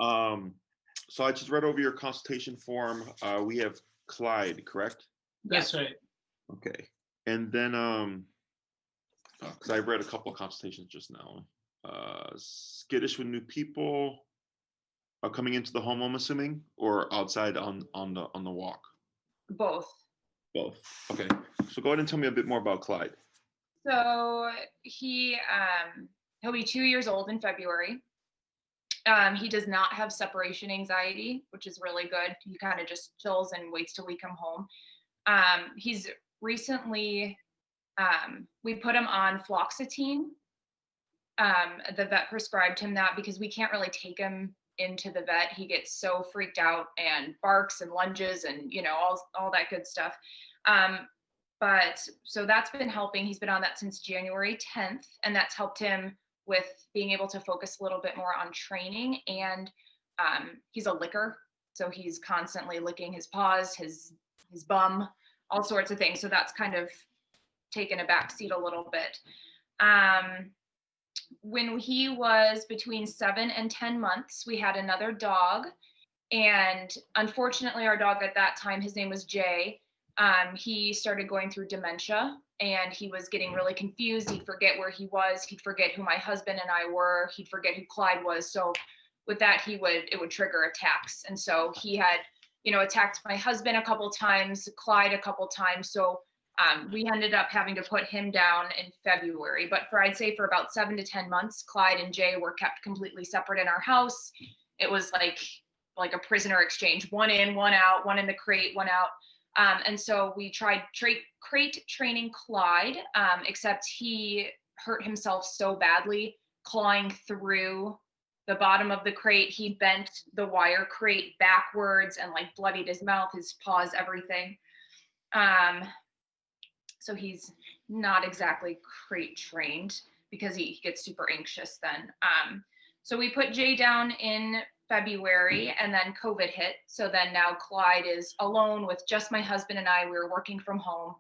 So I just read over your consultation form. We have Clyde, correct? That's right. Okay. And then, because I read a couple of consultations just now. Skittish with new people, coming into the home, I'm assuming, or outside on the walk. Both. Both. Okay. So go ahead and tell me a bit more about Clyde. So he'll be 2 years old in February. He does not have separation anxiety, which is really good. He kind of just chills and waits till we come home. He's recently, we put him on fluoxetine. The vet prescribed him that because we can't really take him into the vet. He gets so freaked out and barks and lunges and, you know, all that good stuff. But so that's been helping. He's been on that since January 10th, and that's helped him with being able to focus a little bit more on training. And he's a licker, so he's constantly licking his paws, his bum, all sorts of things. So that's kind of taken a back seat a little bit. When he was between 7 and 10 months, we had another dog. And unfortunately, our dog at that time, his name was Jay, he started going through dementia, and he was getting really confused. He'd forget where he was. He'd forget who my husband and I were. He'd forget who Clyde was. So with that, it would trigger attacks. And so he had, you know, attacked my husband a couple times, Clyde a couple times. So we ended up having to put him down in February. But I'd say for about 7 to 10 months, Clyde and Jay were kept completely separate in our house. It was like a prisoner exchange, one in, one out, one in the crate, one out. And so we tried crate training Clyde, except he hurt himself so badly clawing through the bottom of the crate. He bent the wire crate backwards and like bloodied his mouth, his paws, everything. So he's not exactly crate trained because he gets super anxious then. So we put Jay down in February, and then COVID hit. So then now Clyde is alone with just my husband and I. We were working from home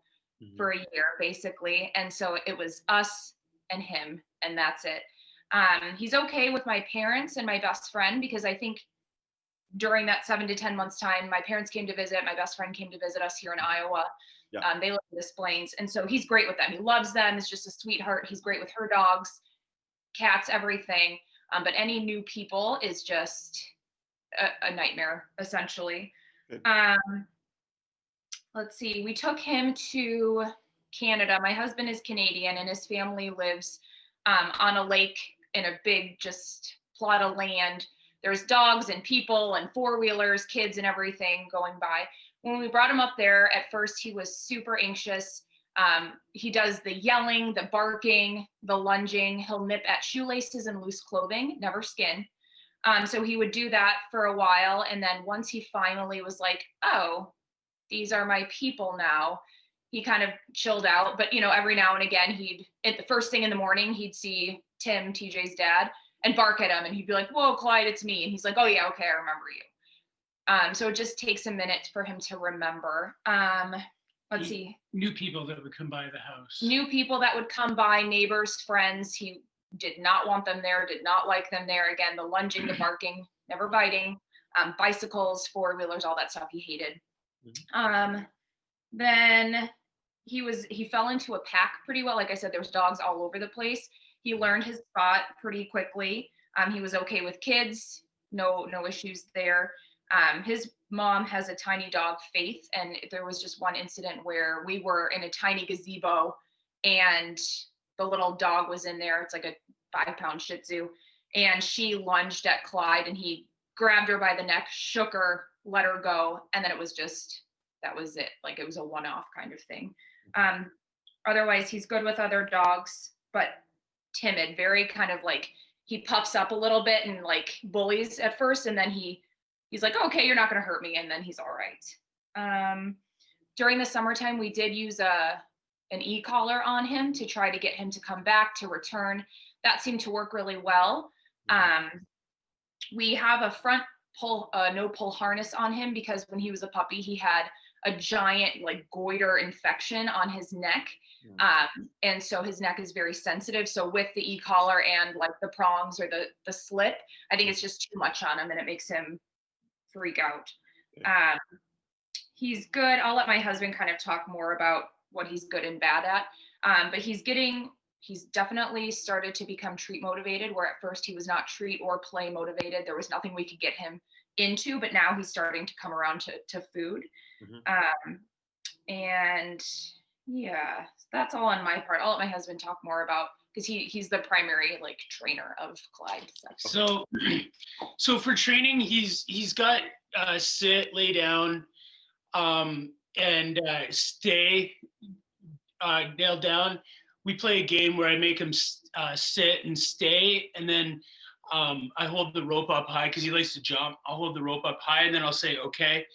for a year basically. And so it was us and him, and that's it. He's okay with my parents and my best friend, because I think during that 7 to 10 months time, my parents came to visit, my best friend came to visit us here in Iowa. Yeah. They live in Des Plaines. And so he's great with them. He loves them. He's just a sweetheart. He's great with her dogs, cats, everything. But any new people is just a nightmare, essentially. Let's see. We took him to Canada. My husband is Canadian, and his family lives on a lake in a big just plot of land. There's dogs and people and four-wheelers, kids and everything going by. When we brought him up there, at first he was super anxious. He does the yelling, the barking, the lunging. He'll nip at shoelaces and loose clothing, never skin. So he would do that for a while. And then once he finally was like, oh, these are my people now, he kind of chilled out. But, you know, every now and again, at the first thing in the morning, he'd see Tim, TJ's dad, and bark at him. And he'd be like, whoa, Clyde, it's me. And he's like, oh yeah, okay, I remember you. So it just takes a minute for him to remember. Let's see. New people that would come by the house. New people that would come by, neighbors, friends. He did not want them there, did not like them there. Again, the lunging, the barking, never biting. Bicycles, four-wheelers, all that stuff he hated. Then he fell into a pack pretty well. Like I said, there was dogs all over the place. He learned his spot pretty quickly. He was okay with kids, no issues there. His mom has a tiny dog, Faith, and there was just one incident where we were in a tiny gazebo and the little dog was in there. It's like a 5-pound Shih Tzu, and she lunged at Clyde, and he grabbed her by the neck, shook her, let her go, and then that was it. Like it was a one-off kind of thing. Otherwise, he's good with other dogs, but timid, very kind of like he puffs up a little bit and like bullies at first, and then he's like, okay, you're not going to hurt me. And then he's all right. During the summertime, we did use an e-collar on him to try to get him to come back, to return. That seemed to work really well. We have a front pull, no pull harness on him because when he was a puppy, he had a giant like goiter infection on his neck. And so his neck is very sensitive. So with the e-collar and like the prongs or the slip, I think it's just too much on him and it makes him freak out. He's good. I'll let my husband kind of talk more about what he's good and bad at. But he's definitely started to become treat motivated, where at first he was not treat or play motivated. There was nothing we could get him into, but now he's starting to come around to food. And yeah, that's all on my part. I'll let my husband talk more about, because he's the primary like trainer of Clyde. So for training, he's got sit, lay down, and stay, nailed down. We play a game where I make him sit and stay, and then I hold the rope up high because he likes to jump. I'll hold the rope up high, and then I'll say, okay.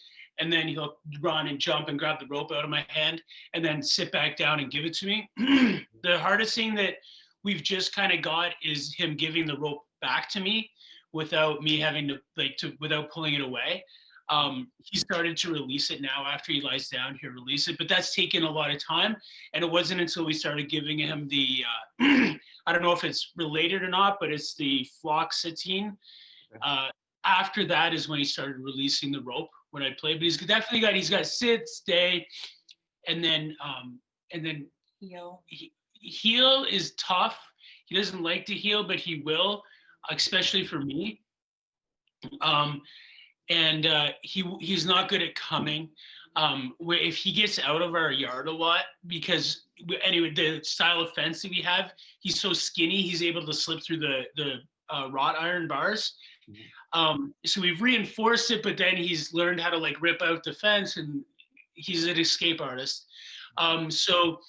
And then he'll run and jump and grab the rope out of my hand and then sit back down and give it to me. The hardest thing that we've just kind of got is him giving the rope back to me without me having to without pulling it away. He started to release it now. After he lies down, he'll release it, but that's taken a lot of time. And it wasn't until we started giving him the, I don't know if it's related or not, but it's the fluoxetine. After that is when he started releasing the rope when I play. But he's definitely got sit, stay, and then Heel. Heel is tough. He doesn't like to heel, but he will, especially for me. And he's not good at coming. If he gets out of our yard a lot, because anyway, the style of fence that we have, he's so skinny, he's able to slip through the wrought iron bars. So we've reinforced it, but then he's learned how to like rip out the fence, and he's an escape artist. So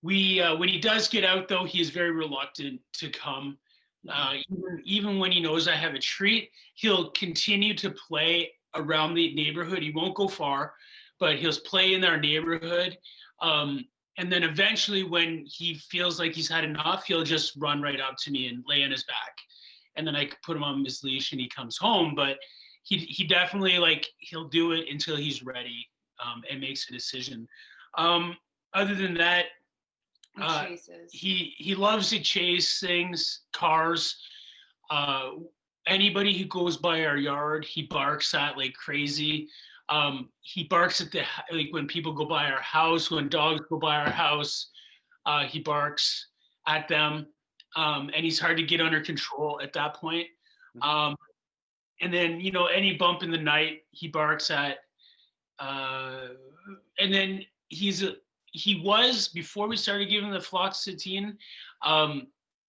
we when he does get out, though, he is very reluctant to come. Even when he knows I have a treat, he'll continue to play around the neighborhood. He won't go far, but he'll play in our neighborhood. And then eventually when he feels like he's had enough, he'll just run right up to me and lay on his back. And then I put him on his leash and he comes home. But he definitely, like, he'll do it until he's ready and makes a decision. Other than that, he loves to chase things, cars. Anybody who goes by our yard, he barks at like crazy. He barks at like when people go by our house, when dogs go by our house, he barks at them. And he's hard to get under control at that point. And then, any bump in the night, he barks at. And then he was, before we started giving the fluoxetine,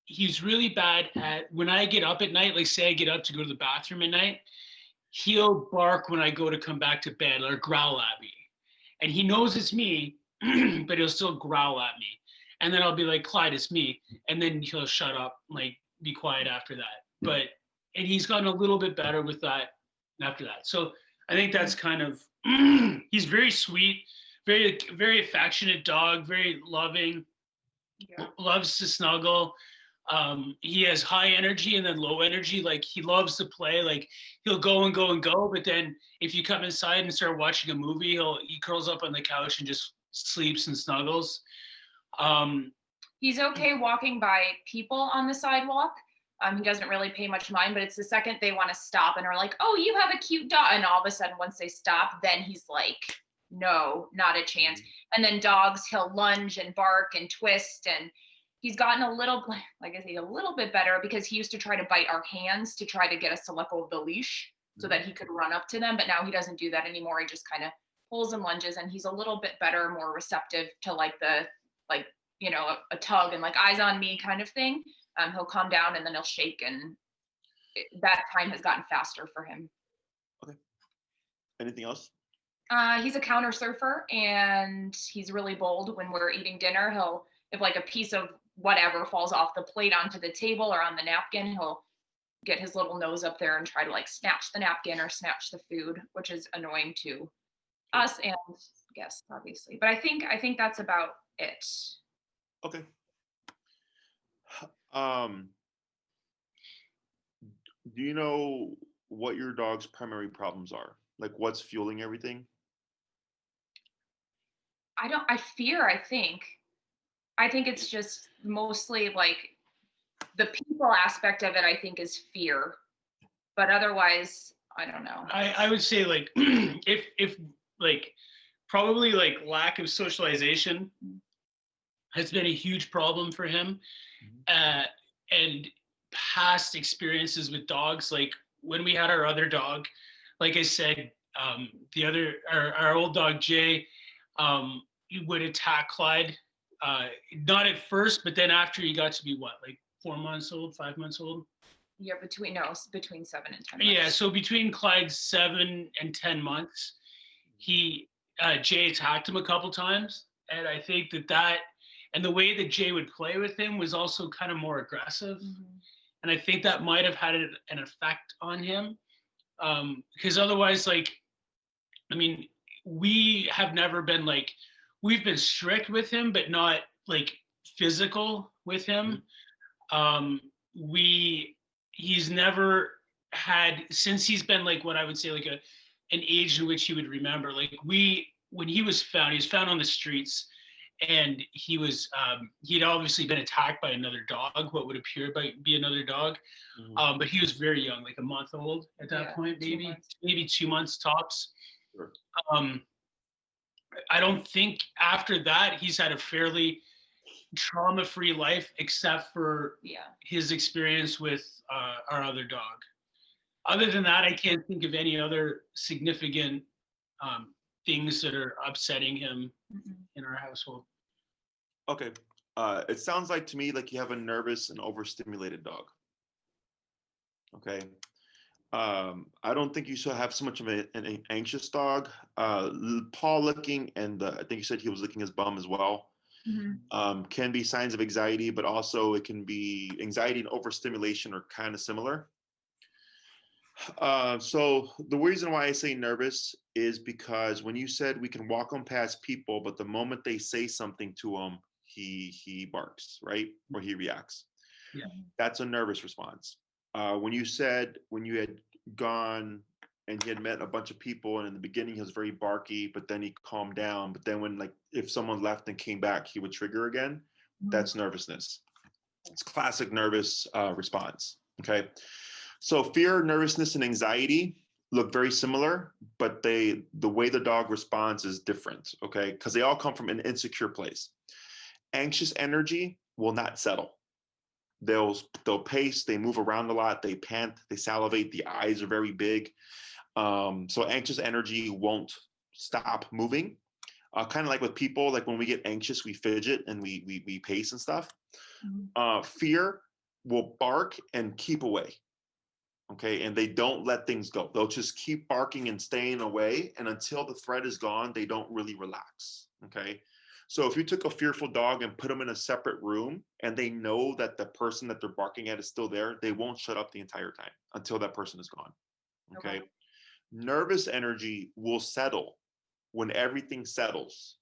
he's really bad at, when I get up at night, like say I get up to go to the bathroom at night, he'll bark when I go to come back to bed or growl at me. And he knows it's me, but he'll still growl at me. And then I'll be like, Clyde, it's me. And then he'll shut up, like be quiet after that. And he's gotten a little bit better with that after that. So I think that's kind of, he's very sweet, very, very affectionate dog, very loving, loves to snuggle. He has high energy and then low energy. Like he loves to play, like he'll go and go and go. But then if you come inside and start watching a movie, he curls up on the couch and just sleeps and snuggles. He's okay walking by people on the sidewalk. He doesn't really pay much mind, but it's the second they want to stop and are like, oh, you have a cute dog. And all of a sudden, once they stop, then he's like, no, not a chance. And then dogs, he'll lunge and bark and twist. And he's gotten a little bit better, because he used to try to bite our hands to try to get us to let go of the leash so that he could run up to them. But now he doesn't do that anymore. He just kind of pulls and lunges, and he's a little bit better, more receptive to like a tug and like eyes on me kind of thing. He'll calm down and then he'll shake, and that time has gotten faster for him. Okay. Anything else? He's a counter surfer, and he's really bold. When we're eating dinner, if like a piece of whatever falls off the plate onto the table or on the napkin, he'll get his little nose up there and try to like snatch the napkin or snatch the food, which is annoying to us and guests, obviously. But I think that's about it. Okay. Do you know what your dog's primary problems are? Like what's fueling everything? I fear, I think it's just mostly like the people aspect of it, I think, is fear. But otherwise, I don't know. I would say like if like probably like lack of socialization has been a huge problem for him. And past experiences with dogs, like when we had our other dog, like I said, our old dog Jay, he would attack Clyde, not at first, but then after he got to be what, like 4 months old, 5 months old. Yeah, between 7 and 10 months. Yeah, so between Clyde's 7 and 10 months, Jay attacked him a couple times, and I think that and the way that Jay would play with him was also kind of more aggressive, and I think that might have had an effect on him, because otherwise, like, I mean, we have never been like, we've been strict with him, but not like physical with him. He's never had, since he's been like what I would say like an age in which he would remember, like when he was found on the streets, and he'd obviously been attacked by another dog, what would appear to be another dog, but he was very young, like a month old at that point, maybe 2 months tops. Sure. I don't think after that he's had a fairly trauma-free life, except for his experience with our other dog. Other than that, I can't think of any other significant things that are upsetting him in our household. Okay. It sounds like to me like you have a nervous and overstimulated dog. Okay. I don't think you should have so much of an anxious dog. Paw licking, and I think you said he was licking his bum as well. Can be signs of anxiety, but also it can be anxiety and overstimulation are kind of similar. So the reason why I say nervous is because when you said we can walk on past people, but the moment they say something to him, he barks, right? Or he reacts. Yeah. That's a nervous response. When you said when you had gone and he had met a bunch of people, and in the beginning he was very barky, but then he calmed down. But then when, like, if someone left and came back, he would trigger again. That's nervousness. It's classic nervous response. Okay. So fear, nervousness, and anxiety look very similar, but the way the dog responds is different. Okay. Because they all come from an insecure place. Anxious energy will not settle. They'll pace, they move around a lot, they pant, they salivate, the eyes are very big. So anxious energy won't stop moving. Kind of like with people, like when we get anxious, we fidget and we pace and stuff. Fear will bark and keep away. Okay, and they don't let things go. They'll just keep barking and staying away, and until the threat is gone, they don't really relax. Okay. So if you took a fearful dog and put them in a separate room and they know that the person that they're barking at is still there, they won't shut up the entire time until that person is gone. Okay. Nervous energy will settle when everything settles,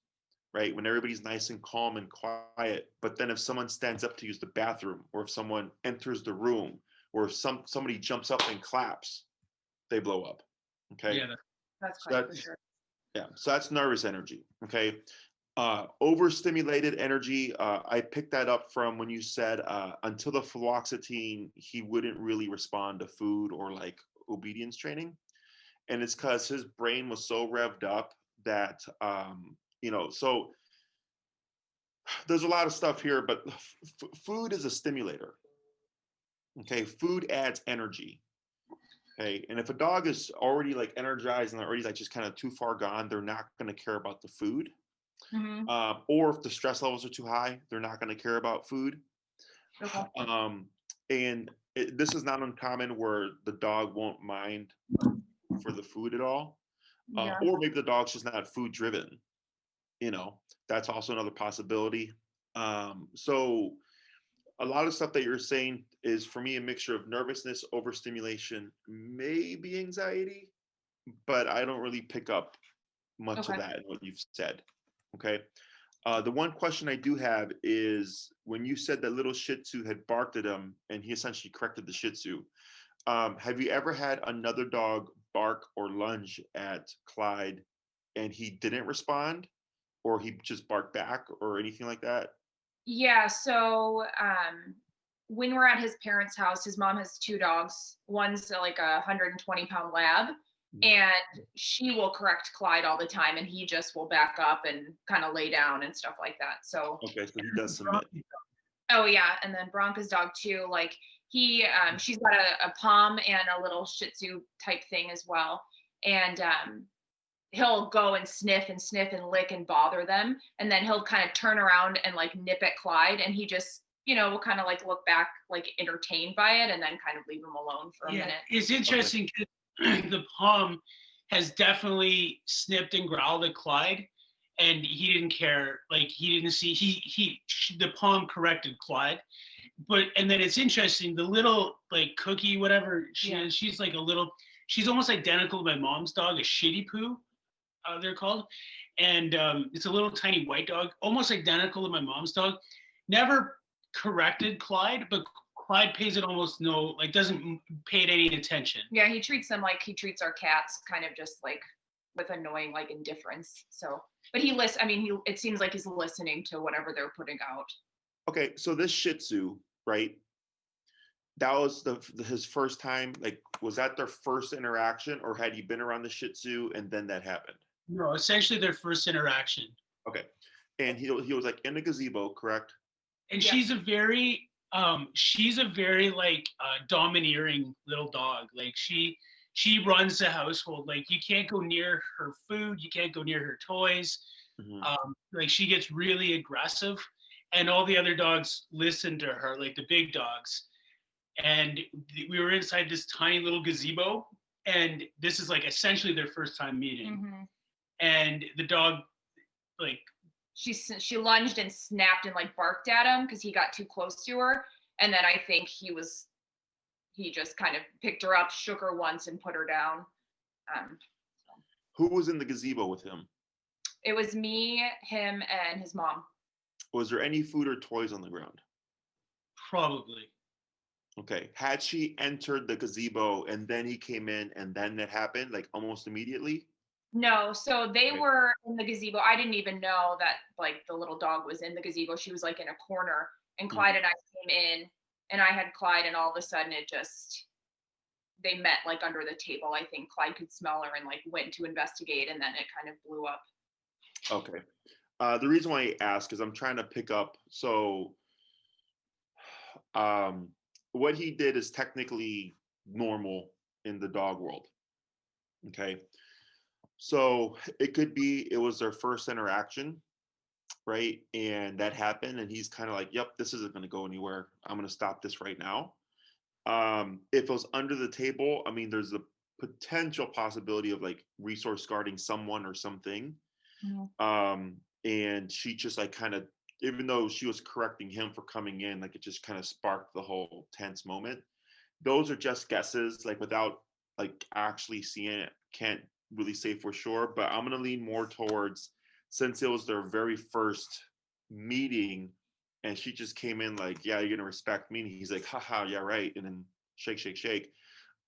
right? When everybody's nice and calm and quiet. But then if someone stands up to use the bathroom, or if someone enters the room, or if somebody jumps up and claps, they blow up. Okay. Yeah, that's quite for sure. Yeah. So that's nervous energy. Okay. Overstimulated energy, I picked that up from when you said until the fluoxetine, he wouldn't really respond to food or like obedience training. And it's because his brain was so revved up that, so there's a lot of stuff here, but food is a stimulator. Okay. Food adds energy. Okay. And if a dog is already like energized and they're already like just kind of too far gone, they're not going to care about the food. Or if the stress levels are too high, they're not going to care about food. And this is not uncommon where the dog won't mind for the food at all. Or maybe the dog's just not food driven. That's also another possibility. So a lot of stuff that you're saying is, for me, a mixture of nervousness, overstimulation, maybe anxiety, but I don't really pick up much of that in what you've said. Okay. The one question I do have is when you said that little Shih Tzu had barked at him and he essentially corrected the Shih Tzu. Have you ever had another dog bark or lunge at Clyde and he didn't respond? or he just barked back or anything like that? Yeah, so when we're at his parents' house, his mom has two dogs. One's like a 120-pound lab, and she will correct Clyde all the time, and he just will back up and kind of lay down and stuff like that. So, Okay, so he does submit. oh yeah, and then Bronca's dog too. Like she's got a pom and a little Shih Tzu type thing as well, and he'll go and sniff and lick and bother them, and then he'll kind of turn around and like nip at Clyde, and he just will kind of like look back like entertained by it, and then kind of leave him alone for a minute. It's interesting because the pom has definitely snipped and growled at Clyde, and he didn't care. Like he didn't see the pom corrected Clyde, and then it's interesting, the little like Cookie, whatever she is, she's like she's almost identical to my mom's dog, a Shitty Poo, they're called, and it's a little tiny white dog, almost identical to my mom's dog. Never corrected Clyde, but Clyde pays it almost doesn't pay it any attention. Yeah, he treats them like he treats our cats, kind of just like with annoying like indifference. So, but he listens. I mean, it seems like he's listening to whatever they're putting out. Okay, so this Shih Tzu, right? That was his first time. Like, was that their first interaction, or had he been around the Shih Tzu and then that happened? No, essentially their first interaction. Okay, and he was like in a gazebo, correct? And she's a very like domineering little dog. Like she runs the household. Like you can't go near her food, you can't go near her toys. Like she gets really aggressive, and all the other dogs listen to her, like the big dogs. And we were inside this tiny little gazebo, and this is like essentially their first time meeting. And the dog, like, she lunged and snapped and like barked at him because he got too close to her, and then I think he just kind of picked her up, shook her once, and put her down. Who was in the gazebo with him? It was me, him, and his mom. Was there any food or toys on the ground? Probably. Okay. Had she entered the gazebo and then he came in and then that happened, like almost immediately? No, so they were in the gazebo. I didn't even know that like the little dog was in the gazebo. She was like in a corner, and Clyde and I came in, and I had Clyde, and all of a sudden they met like under the table. I think Clyde could smell her and like went to investigate, and then it kind of blew up. Okay. The reason why I ask is I'm trying to pick up. So what he did is technically normal in the dog world. Okay. So it could be it was their first interaction, right? And that happened, and he's kind of like, yep, this isn't going to go anywhere. I'm going to stop this right now. If it was under the table, I mean, there's a potential possibility of like resource guarding someone or something. And she just like kind of, even though she was correcting him for coming in, like it just kind of sparked the whole tense moment. Those are just guesses, like without like actually seeing it, can't really say for sure, but I'm going to lean more towards, since it was their very first meeting and she just came in like, yeah, you're going to respect me. And he's like, haha, yeah, right. And then shake, shake, shake.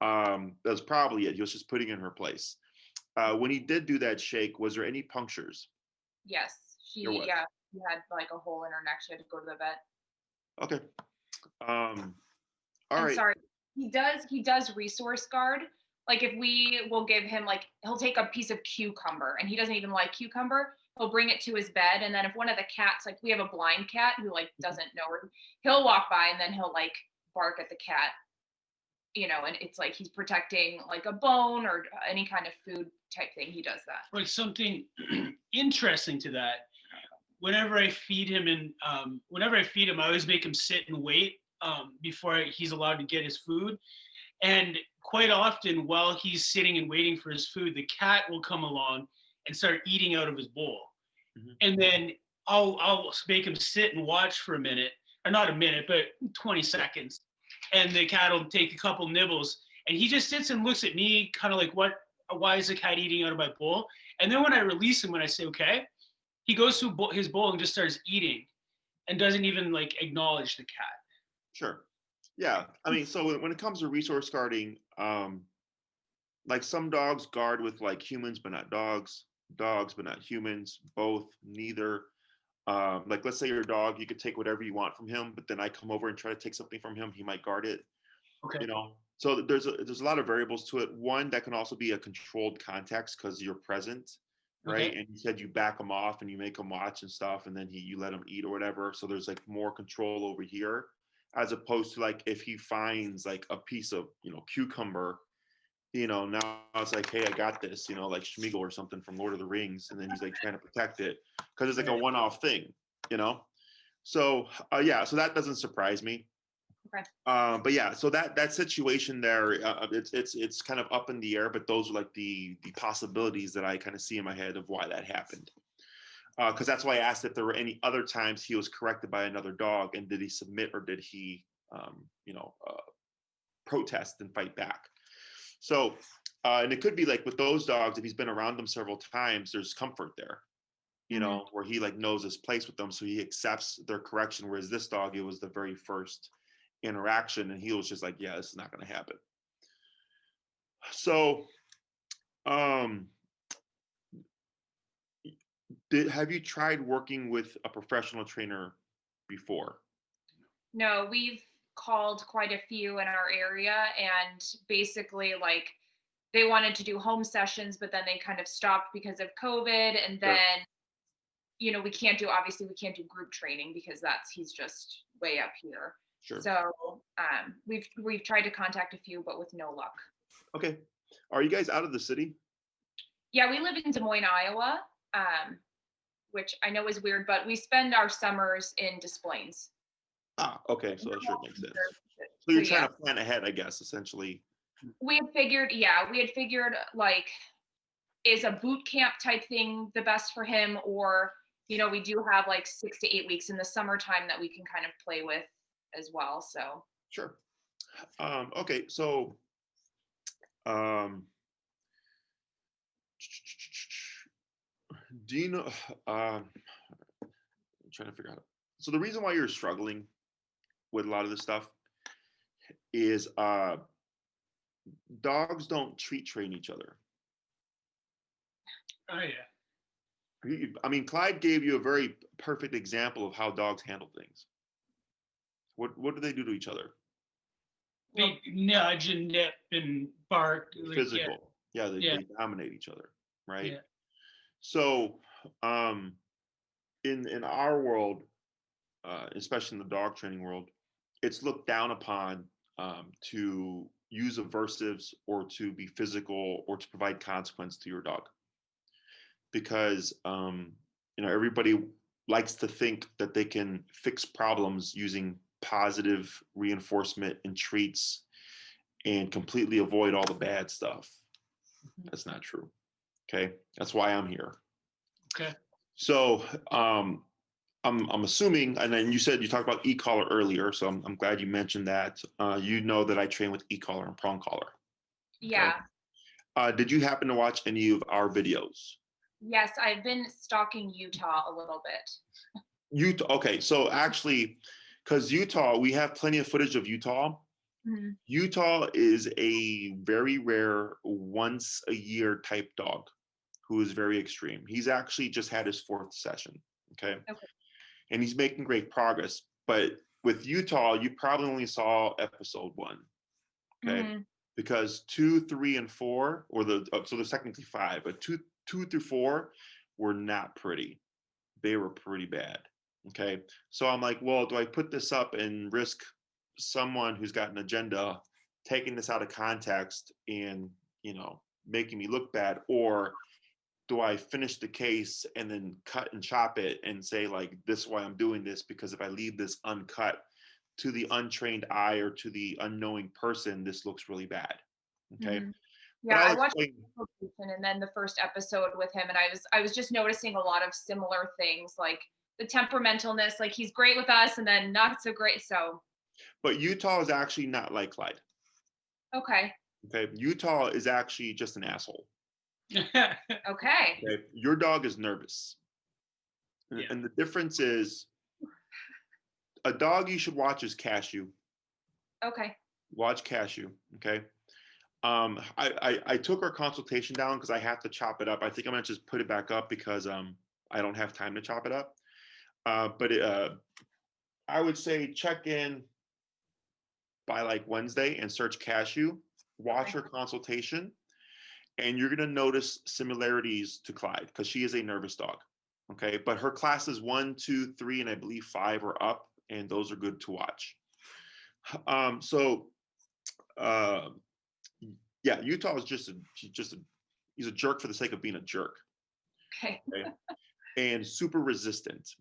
That's probably it. He was just putting in her place. When he did do that shake, was there any punctures? Yes, she had like a hole in her neck. She had to go to the vet. Okay. All right. Sorry, he does resource guard. Like if we will give him like, he'll take a piece of cucumber, and he doesn't even like cucumber. He'll bring it to his bed, and then if one of the cats, like we have a blind cat who like doesn't know her, he'll walk by and then he'll like bark at the cat, and it's like he's protecting like a bone or any kind of food type thing. He does that. Like something interesting to that. Whenever I feed him, I always make him sit and wait before he's allowed to get his food. And quite often, while he's sitting and waiting for his food, the cat will come along and start eating out of his bowl. And then I'll make him sit and watch for a minute, or not a minute, but 20 seconds. And the cat will take a couple nibbles, and he just sits and looks at me, kind of like, why is the cat eating out of my bowl? And then when I release him, when I say, okay, he goes to his bowl and just starts eating and doesn't even like acknowledge the cat. Sure. Yeah. I mean, so when it comes to resource guarding, like some dogs guard with like humans, but not dogs. dogs, but not humans, both, neither. Like let's say your dog, you could take whatever you want from him, but then I come over and try to take something from him, he might guard it. Okay. You know, so there's a lot of variables to it. One, that can also be a controlled context because you're present, right? Okay. And you said you back them off and you make them watch and stuff, and then you let them eat or whatever. So there's like more control over here, as opposed to like if he finds like a piece of cucumber, now it's like, hey, I got this, like Schmeagol or something from Lord of the Rings, and then he's like trying to protect it because it's like a one-off thing, So yeah, so that doesn't surprise me. Okay. But yeah, so that situation there, it's kind of up in the air, but those are like the possibilities that I kind of see in my head of why that happened. Because that's why I asked if there were any other times he was corrected by another dog, and did he submit or did he, protest and fight back? So, and it could be like with those dogs, if he's been around them several times, there's comfort there, where he like knows his place with them, so he accepts their correction. Whereas this dog, it was the very first interaction, and he was just like, yeah, this is not going to happen. So, have you tried working with a professional trainer before? No, we've called quite a few in our area, and basically like they wanted to do home sessions, but then they kind of stopped because of COVID. And then, Sure. we can't do group training because he's just way up here. Sure. So we've tried to contact a few, but with no luck. Okay. Are you guys out of the city? Yeah, we live in Des Moines, Iowa, which I know is weird, but we spend our summers in Des Plaines. Okay. So that sure makes sense. So you're trying to plan ahead, I guess, essentially. We had figured like, is a boot camp type thing the best for him? Or, we do have like 6 to 8 weeks in the summertime that we can kind of play with as well. So. Sure. Okay. So, do you know, I'm trying to figure out. So the reason why you're struggling with a lot of this stuff is dogs don't treat train each other. Oh yeah. I mean, Clyde gave you a very perfect example of how dogs handle things. What do they do to each other? They nudge and nip and bark. Physical. They dominate each other, right? Yeah. So, in our world, especially in the dog training world, it's looked down upon to use aversives or to be physical or to provide consequence to your dog, because everybody likes to think that they can fix problems using positive reinforcement and treats and completely avoid all the bad stuff. That's not true. Okay, that's why I'm here. Okay. So I'm assuming, and then you said you talked about e-collar earlier, so I'm glad you mentioned that. You know that I train with e-collar and prong collar. Yeah. Okay? Did you happen to watch any of our videos? Yes, I've been stalking Utah a little bit. Utah. Okay, so actually, because Utah, we have plenty of footage of Utah. Mm-hmm. Utah is a very rare once a year type dog who is very extreme. He's actually just had his 4th session. Okay. And he's making great progress. But with Utah, you probably only saw episode 1. Okay. Mm-hmm. Because 2, 3, and 4, or so there's technically 5, but 2 through 4 were not pretty. They were pretty bad. Okay. So I'm like, well, do I put this up and risk someone who's got an agenda taking this out of context and, making me look bad? Or do I finish the case and then cut and chop it and say, like, this is why I'm doing this? Because if I leave this uncut, to the untrained eye or to the unknowing person, this looks really bad. Okay. Mm-hmm. Yeah, I watched and then the first episode with him, and I was just noticing a lot of similar things, like the temperamentalness, like he's great with us and then not so great. So. But Utah is actually not like Clyde. Okay. Okay. Utah is actually just an asshole. Okay. Your dog is nervous. Yeah. And the difference is, a dog you should watch is Cashew. Okay. Watch Cashew. Okay. I took our consultation down because I have to chop it up. I think I'm gonna just put it back up because I don't have time to chop it up. But I would say check in by like Wednesday and search Cashew, watch her consultation, and you're gonna notice similarities to Clyde because she is a nervous dog. Okay, but her classes 1, 2, 3, and I believe 5 are up, and those are good to watch. So yeah, Utah is he's a jerk for the sake of being a jerk. Okay. Okay? And super resistant.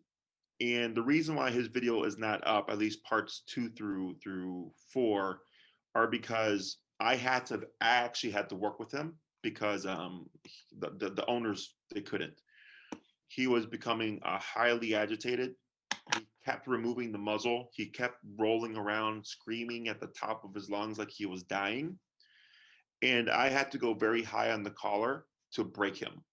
And the reason why his video is not up, at least parts 2 through 4, are because I actually had to work with him because the owners, they couldn't. He was becoming highly agitated. He kept removing the muzzle. He kept rolling around, screaming at the top of his lungs like he was dying. And I had to go very high on the collar to break him.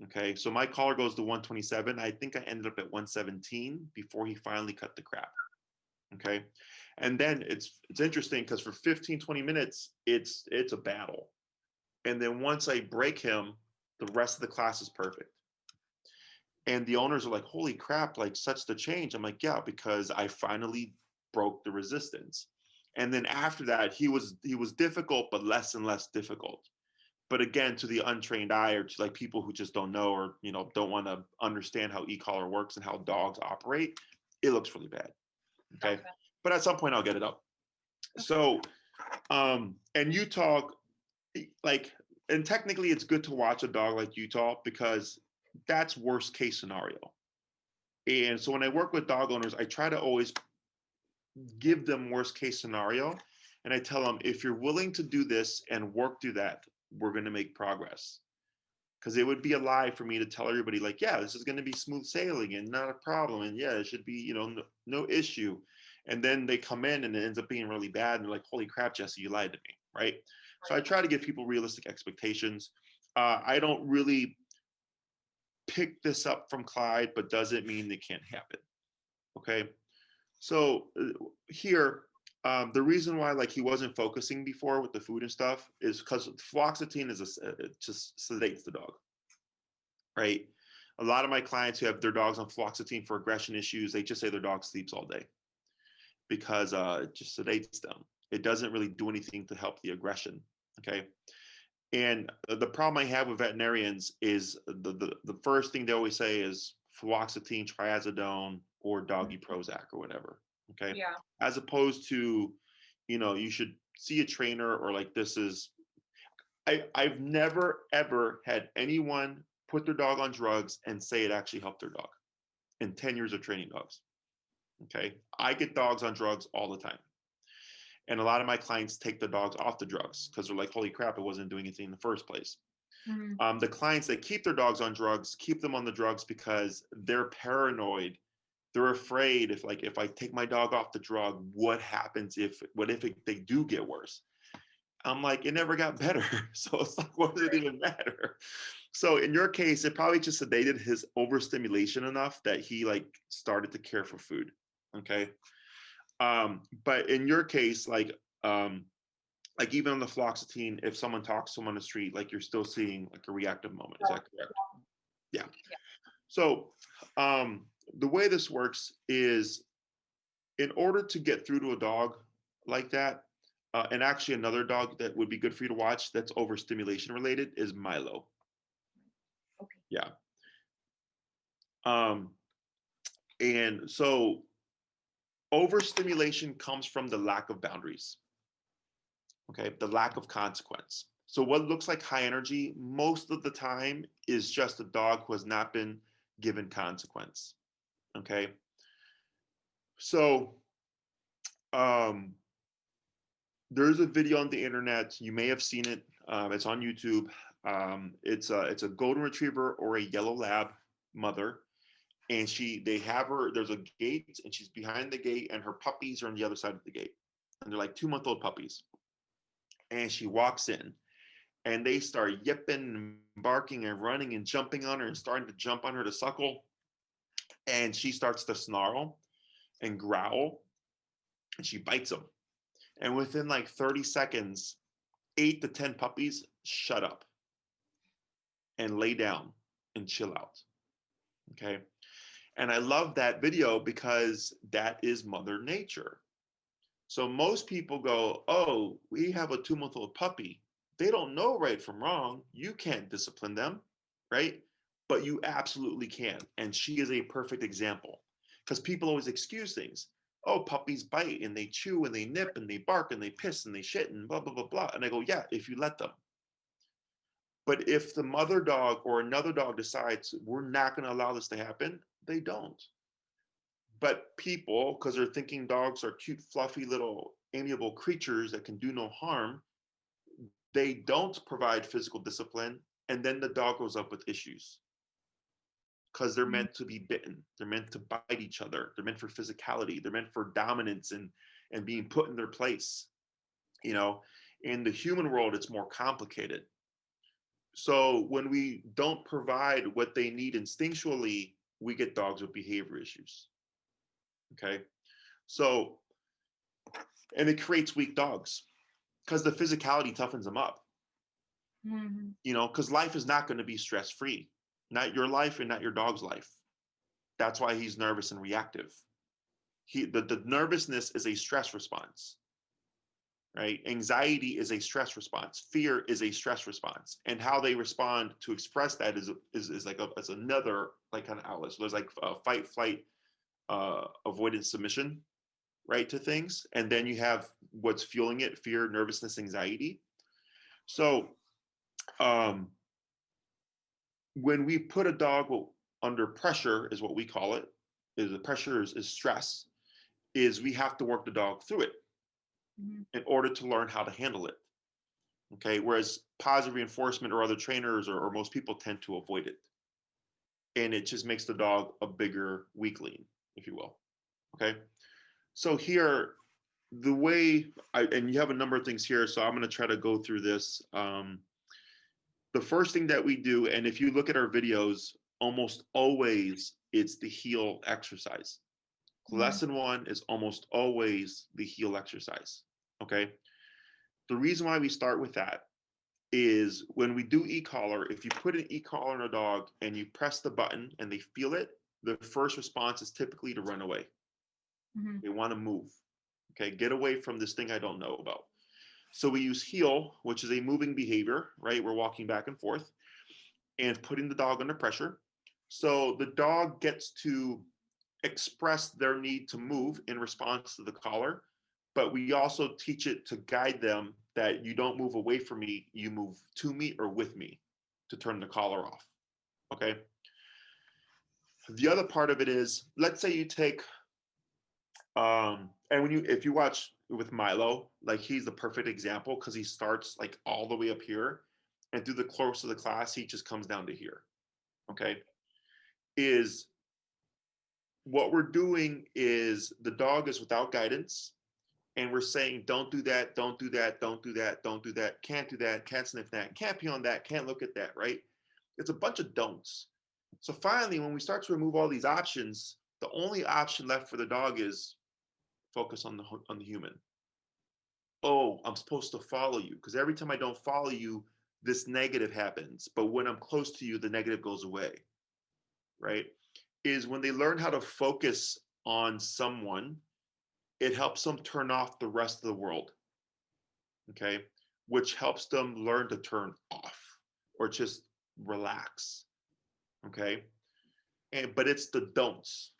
Okay, so my collar goes to 127. I think I ended up at 117 before he finally cut the crap. Okay, and then it's interesting because for 15, 20 minutes, it's a battle. And then once I break him, the rest of the class is perfect. And the owners are like, holy crap, like such the change. I'm like, yeah, because I finally broke the resistance. And then after that, he was difficult, but less and less difficult. But again, to the untrained eye or to like people who just don't know or don't want to understand how e-collar works and how dogs operate, it looks really bad. Okay. But at some point I'll get it up. So and Utah, like, and technically it's good to watch a dog like Utah because that's worst case scenario. And so when I work with dog owners, I try to always give them worst case scenario. And I tell them, if you're willing to do this and work through that, we're going to make progress. Because it would be a lie for me to tell everybody like, yeah, this is going to be smooth sailing and not a problem. And yeah, it should be, no issue. And then they come in and it ends up being really bad. And they're like, holy crap, Jesse, you lied to me. Right. So I try to give people realistic expectations. I don't really pick this up from Clyde, but doesn't mean it can't happen. Okay. So here, the reason why like he wasn't focusing before with the food and stuff is because fluoxetine it just sedates the dog, right? A lot of my clients who have their dogs on fluoxetine for aggression issues, they just say their dog sleeps all day because it just sedates them. It doesn't really do anything to help the aggression, okay? And the problem I have with veterinarians is the first thing they always say is fluoxetine, triazidone, or doggy Prozac or whatever. Okay. Yeah. As opposed to, you should see a trainer or like this is, I've never ever had anyone put their dog on drugs and say it actually helped their dog in 10 years of training dogs. Okay. I get dogs on drugs all the time. And a lot of my clients take the dogs off the drugs because they're like, holy crap, it wasn't doing anything in the first place. Mm-hmm. The clients that keep their dogs on drugs, keep them on the drugs because they're paranoid. They're afraid if I take my dog off the drug, what happens if they do get worse? I'm like, it never got better. So it's like, what does it even matter? So in your case, it probably just sedated his overstimulation enough that he like started to care for food. Okay. But in your case, like even on the fluoxetine, if someone talks to him on the street, like you're still seeing like a reactive moment. Is that correct? Yeah. So the way this works is in order to get through to a dog like that, and actually another dog that would be good for you to watch that's overstimulation related is Milo. Okay. Yeah. And so overstimulation comes from the lack of boundaries. Okay, the lack of consequence. So what looks like high energy most of the time is just a dog who has not been given consequence. Okay. So there's a video on the internet. You may have seen it. It's on YouTube. It's a golden retriever or a yellow lab mother. And they have her, there's a gate and she's behind the gate and her puppies are on the other side of the gate. And they're like 2-month-old puppies. And she walks in and they start yipping and barking and running and jumping on her and starting to jump on her to suckle. And she starts to snarl and growl and she bites them. And within like 30 seconds, 8 to 10 puppies, shut up and lay down and chill out. Okay. And I love that video because that is Mother Nature. So most people go, oh, we have a 2-month-old puppy. They don't know right from wrong. You can't discipline them, right? But you absolutely can. And she is a perfect example because people always excuse things. Oh, puppies bite and they chew and they nip and they bark and they piss and they shit and blah, blah, blah, blah. And I go, yeah, if you let them. But if the mother dog or another dog decides we're not going to allow this to happen, they don't. But people, because they're thinking dogs are cute, fluffy, little amiable creatures that can do no harm, they don't provide physical discipline. And then the dog goes up with issues because they're meant to be bitten. They're meant to bite each other. They're meant for physicality. They're meant for dominance and being put in their place. You know, in the human world, it's more complicated. So when we don't provide what they need instinctually, we get dogs with behavior issues. Okay. So, and it creates weak dogs because the physicality toughens them up. Mm-hmm. You know, because life is not going to be stress-free, not your life and not your dog's life. That's why he's nervous and reactive. The nervousness is a stress response, right? Anxiety is a stress response. Fear is a stress response. And how they respond to express that is like as another like kind of outlet. So there's like fight, flight, avoidance, submission, right, to things. And then you have what's fueling it: fear, nervousness, anxiety. So when we put a dog under pressure, is what we call it, is the pressure is stress, is we have to work the dog through it in order to learn how to handle it. Okay. Whereas positive reinforcement or other trainers or most people tend to avoid it. And it just makes the dog a bigger weakling, if you will. Okay. So here, the way and you have a number of things here, so I'm going to try to go through this. The first thing that we do, and if you look at our videos, almost always it's the heel exercise. Lesson 1 is almost always the heel exercise. Okay. The reason why we start with that is when we do e-collar, if you put an e-collar on a dog and you press the button and they feel it, the first response is typically to run away. They want to move. Okay. Get away from this thing I don't know about. So we use heel, which is a moving behavior, right? We're walking back and forth and putting the dog under pressure. So the dog gets to express their need to move in response to the collar, but we also teach it to guide them that you don't move away from me, you move to me or with me to turn the collar off. Okay. The other part of it is, let's say you take, and if you watch with Milo, like he's the perfect example because he starts like all the way up here and through the course of the class, he just comes down to here. Okay. Is what we're doing is the dog is without guidance and we're saying, don't do that, don't do that, don't do that, don't do that, can't do that, can't sniff that, can't pee on that, can't look at that, right? It's a bunch of don'ts. So finally, when we start to remove all these options, the only option left for the dog is focus on the human. Oh, I'm supposed to follow you because every time I don't follow you, this negative happens. But when I'm close to you, the negative goes away, right? Is when they learn how to focus on someone, it helps them turn off the rest of the world, okay? Which helps them learn to turn off or just relax, okay? But it's the don'ts,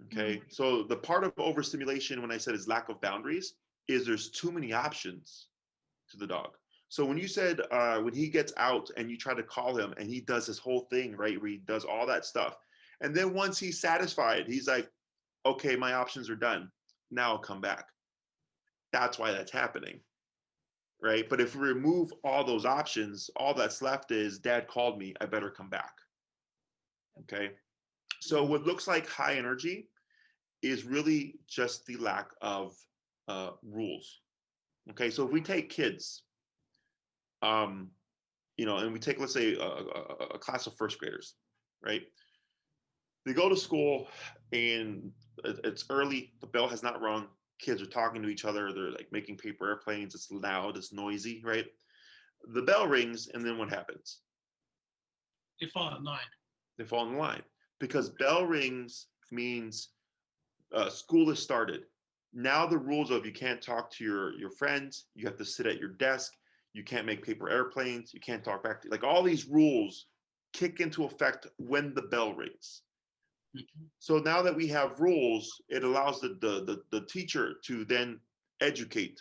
okay? So the part of overstimulation, when I said is lack of boundaries, is there's too many options to the dog. So when you said when he gets out and you try to call him and he does his whole thing, right, where he does all that stuff, and then once he's satisfied, he's like, okay, my options are done. Now I'll come back. That's why that's happening, right? But if we remove all those options, all that's left is dad called me, I better come back. Okay. So what looks like high energy is really just the lack of rules. Okay. So if we take kids, and we take, let's say, a class of first graders, right? They go to school and it's early, the bell has not rung, kids are talking to each other, they're like making paper airplanes, it's loud, it's noisy, right? The bell rings, and then what happens? They fall in line. They fall in line, because bell rings means school is started. Now the rules of you can't talk to your friends, you have to sit at your desk, you can't make paper airplanes, you can't talk back to, like, all these rules kick into effect when the bell rings. Mhm. So now that we have rules, it allows the teacher to then educate,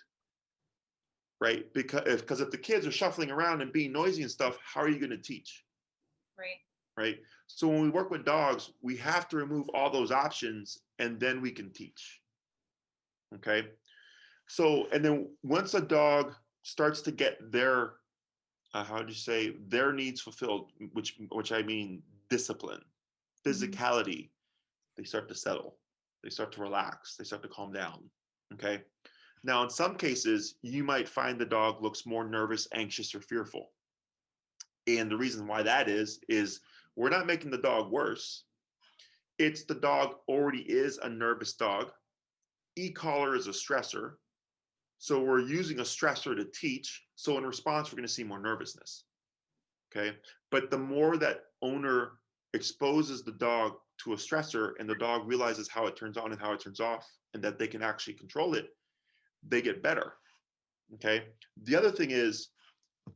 right? Because if the kids are shuffling around and being noisy and stuff, how are you going to teach? Right. Right? So when we work with dogs, we have to remove all those options, and then we can teach. Okay. So, and then once a dog starts to get their, how do you say, their needs fulfilled, which I mean discipline, physicality, they start to settle, they start to relax, they start to calm down. Okay. Now, in some cases, you might find the dog looks more nervous, anxious, or fearful. And the reason why that is we're not making the dog worse. It's the dog already is a nervous dog. E-collar is a stressor. So we're using a stressor to teach. So in response, we're going to see more nervousness. Okay. But the more that owner exposes the dog to a stressor, and the dog realizes how it turns on and how it turns off, and that they can actually control it, they get better. Okay. The other thing is,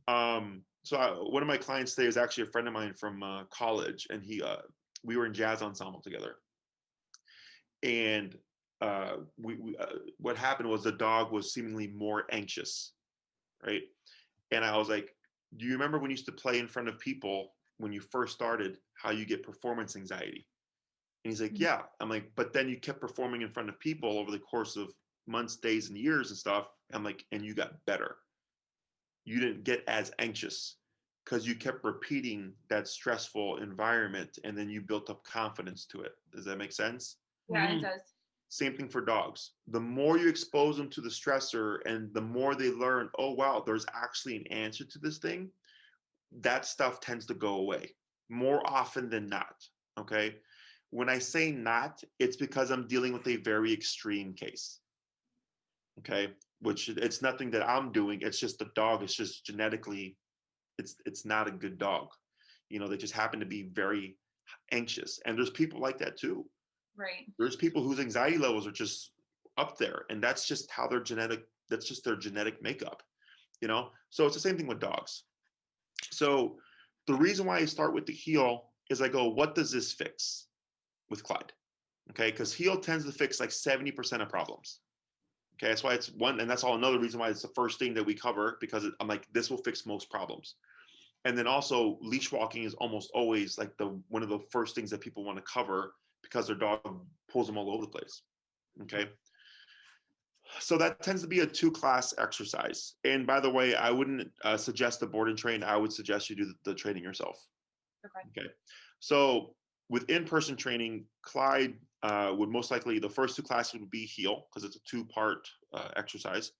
one of my clients today is actually a friend of mine from college, and we were in jazz ensemble together. And what happened was the dog was seemingly more anxious, right? And I was like, do you remember when you used to play in front of people when you first started, how you get performance anxiety? And he's like, yeah. I'm like, but then you kept performing in front of people over the course of months, days, and years and stuff. I'm like, and you got better. You didn't get as anxious because you kept repeating that stressful environment, and then you built up confidence to it. Does that make sense? Yeah, Mhm. it does. Same thing for dogs. The more you expose them to the stressor, and the more they learn, oh, wow, there's actually an answer to this thing, that stuff tends to go away more often than not. Okay. When I say not, it's because I'm dealing with a very extreme case. Okay. Which it's nothing that I'm doing. It's just the dog is just genetically, it's not a good dog. They just happen to be very anxious. And there's people like that too. Right. There's people whose anxiety levels are just up there, and that's just how that's just their genetic makeup. So it's the same thing with dogs. So the reason why I start with the heel is I go, what does this fix with Clyde? Okay, because heel tends to fix like 70% of problems. Okay, that's why it's one, and that's all another reason why it's the first thing that we cover, because I'm like, this will fix most problems. And then also leash walking is almost always like one of the first things that people want to cover, because their dog pulls them all over the place. Okay. So that tends to be a 2-class exercise. And by the way, I wouldn't suggest the board and train. I would suggest you do the training yourself. Okay. So with in-person training, Clyde would most likely, the first 2 classes would be heel, because it's a 2-part exercise.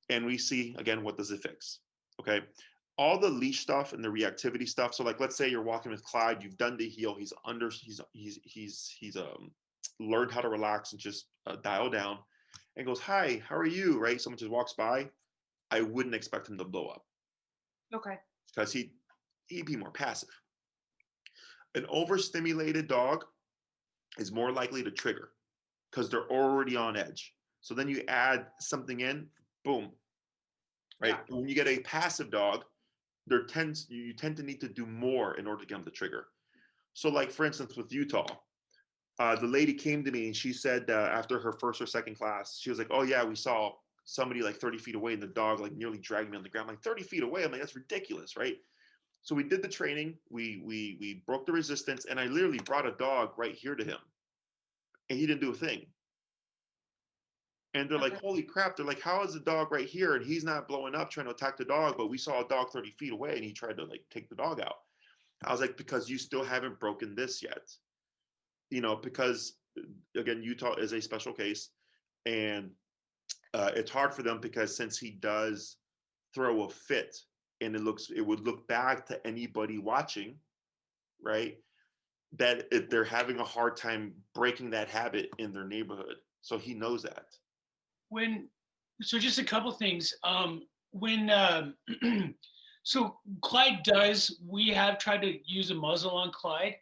And we see, again, what does it fix? Okay. All the leash stuff and the reactivity stuff. So like, let's say you're walking with Clyde, you've done the heel, he's learned how to relax and just dial down, and goes, hi, how are you? Right? Someone just walks by. I wouldn't expect him to blow up. Okay. Because he'd be more passive. An overstimulated dog is more likely to trigger, because they're already on edge. So then you add something in, boom. Right? Yeah. When you get a passive dog, you tend to need to do more in order to get them to trigger. So like, for instance, with Utah, the lady came to me and she said after her first or second class, she was like, oh yeah, we saw somebody like 30 feet away, and the dog like nearly dragged me on the ground. I'm like, 30 feet away? I'm like, that's ridiculous, right? So we did the training, we broke the resistance, and I literally brought a dog right here to him, and he didn't do a thing. And they're like, holy crap. They're like, how is the dog right here and he's not blowing up trying to attack the dog, but we saw a dog 30 feet away and he tried to like take the dog out? I was like, because you still haven't broken this yet. Because again, Utah is a special case, and it's hard for them, because since he does throw a fit, and it would look bad to anybody watching, right? They're having a hard time breaking that habit in their neighborhood. So he knows that. So just a couple things. When so Clyde we have tried to use a muzzle on Clyde,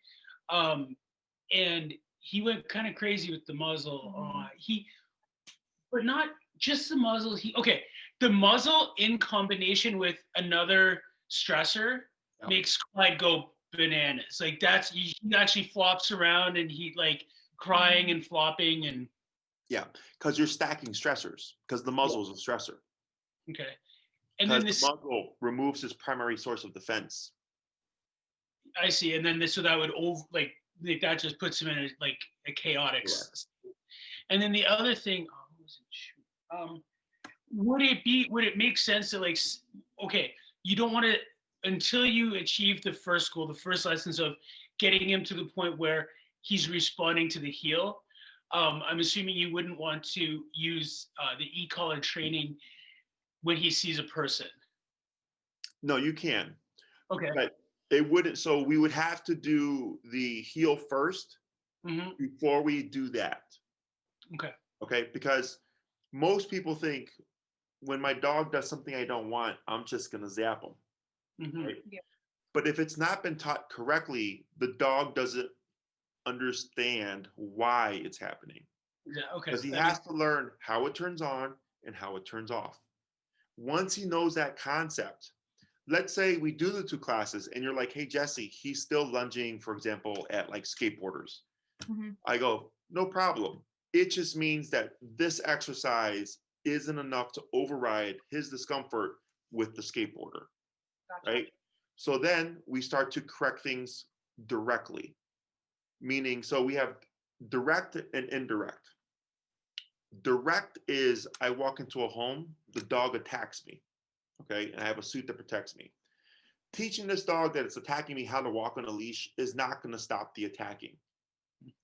and he went kind of crazy with the muzzle. But not just the muzzle. The muzzle in combination with another stressor makes Clyde go bananas. Like he actually flops around and he like crying and flopping and. Yeah, because you're stacking stressors. Because the muzzle is a stressor. Okay. And then then the muzzle removes his primary source of defense. I see. And then so that would that just puts him in a chaotic. And then the other thing, would it make sense that you don't want to, until you achieve the first goal, the first lessons of getting him to the point where he's responding to the heel. I'm assuming you wouldn't want to use the e-collar training when he sees a person. No, you can. Okay. But it wouldn't. So we would have to do the heel first before we do that. Okay. Okay. Because most people think when my dog does something I don't want, I'm just going to zap him. Right? Yeah. But if it's not been taught correctly, the dog doesn't understand why it's happening. Yeah. Okay. Because he has to learn how it turns on and how it turns off. Once he knows that concept, let's say we do the 2 classes and you're like, hey, Jesse, he's still lunging, for example, at like skateboarders. I go, no problem. It just means that this exercise isn't enough to override his discomfort with the skateboarder. Gotcha. Right? So then we start to correct things directly. Meaning, so we have direct and indirect. Direct is I walk into a home, the dog attacks me, okay? And I have a suit that protects me. Teaching this dog that it's attacking me how to walk on a leash is not going to stop the attacking.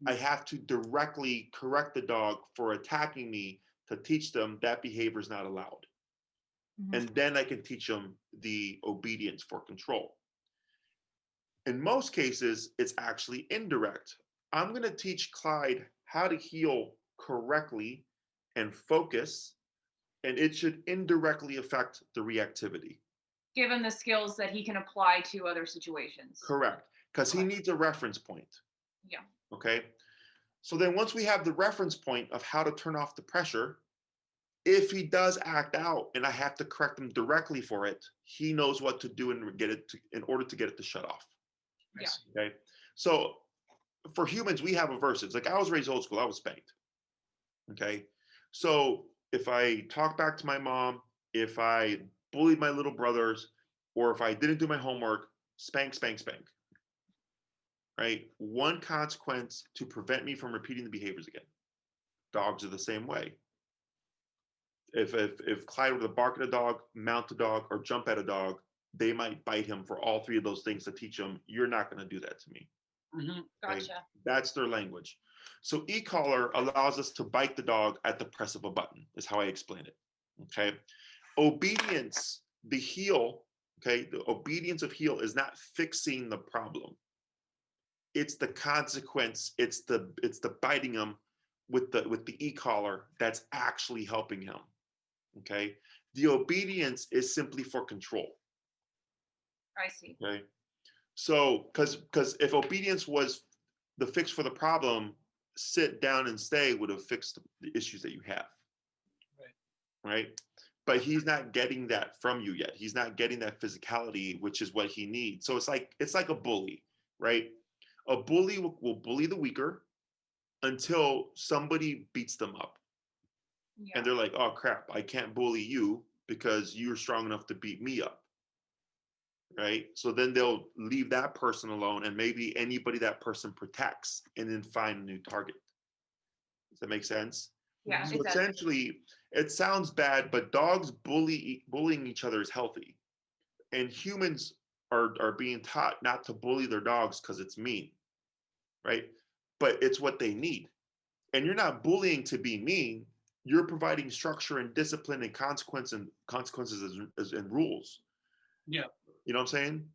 I have to directly correct the dog for attacking me to teach them that behavior is not allowed. And then I can teach them the obedience for control. In most cases, it's actually indirect. I'm going to teach Clyde how to heel correctly and focus, and it should indirectly affect the reactivity. Give him the skills that he can apply to other situations. Correct, because he needs a reference point. Yeah. Okay. So then once we have the reference point of how to turn off the pressure, if he does act out and I have to correct him directly for it, he knows what to do and get it in order to get it to shut off. Yeah. Okay. So for humans, we have aversives. Like I was raised old school, I was spanked. Okay. So if I talk back to my mom, if I bullied my little brothers, or if I didn't do my homework, spank, spank, spank. Right? One consequence to prevent me from repeating the behaviors again. Dogs are the same way. If Clyde were to bark at a dog, mount a dog, or jump at a dog, they might bite him for all 3 of those things to teach him, you're not going to do that to me. Gotcha. Okay? That's their language. So e-collar allows us to bite the dog at the press of a button, is how I explain it. Okay. Obedience, the heel, okay, the obedience of heel is not fixing the problem. It's the consequence, it's the biting him with the e-collar that's actually helping him. Okay. The obedience is simply for control. I see. Okay. So because if obedience was the fix for the problem, sit down and stay would have fixed the issues that you have. Right. But he's not getting that from you yet. He's not getting that physicality, which is what he needs. So it's like a bully, right? A bully will bully the weaker until somebody beats them up. Yeah. And they're like, oh crap, I can't bully you because you're strong enough to beat me up. Right? So then they'll leave that person alone and maybe anybody that person protects and then find a new target. Does that make sense? Yeah. So essentially, it sounds bad, but dogs bullying each other is healthy. And humans are being taught not to bully their dogs because it's mean, right? But it's what they need. And you're not bullying to be mean. You're providing structure and discipline and consequences and rules. Yeah. You know what I'm saying?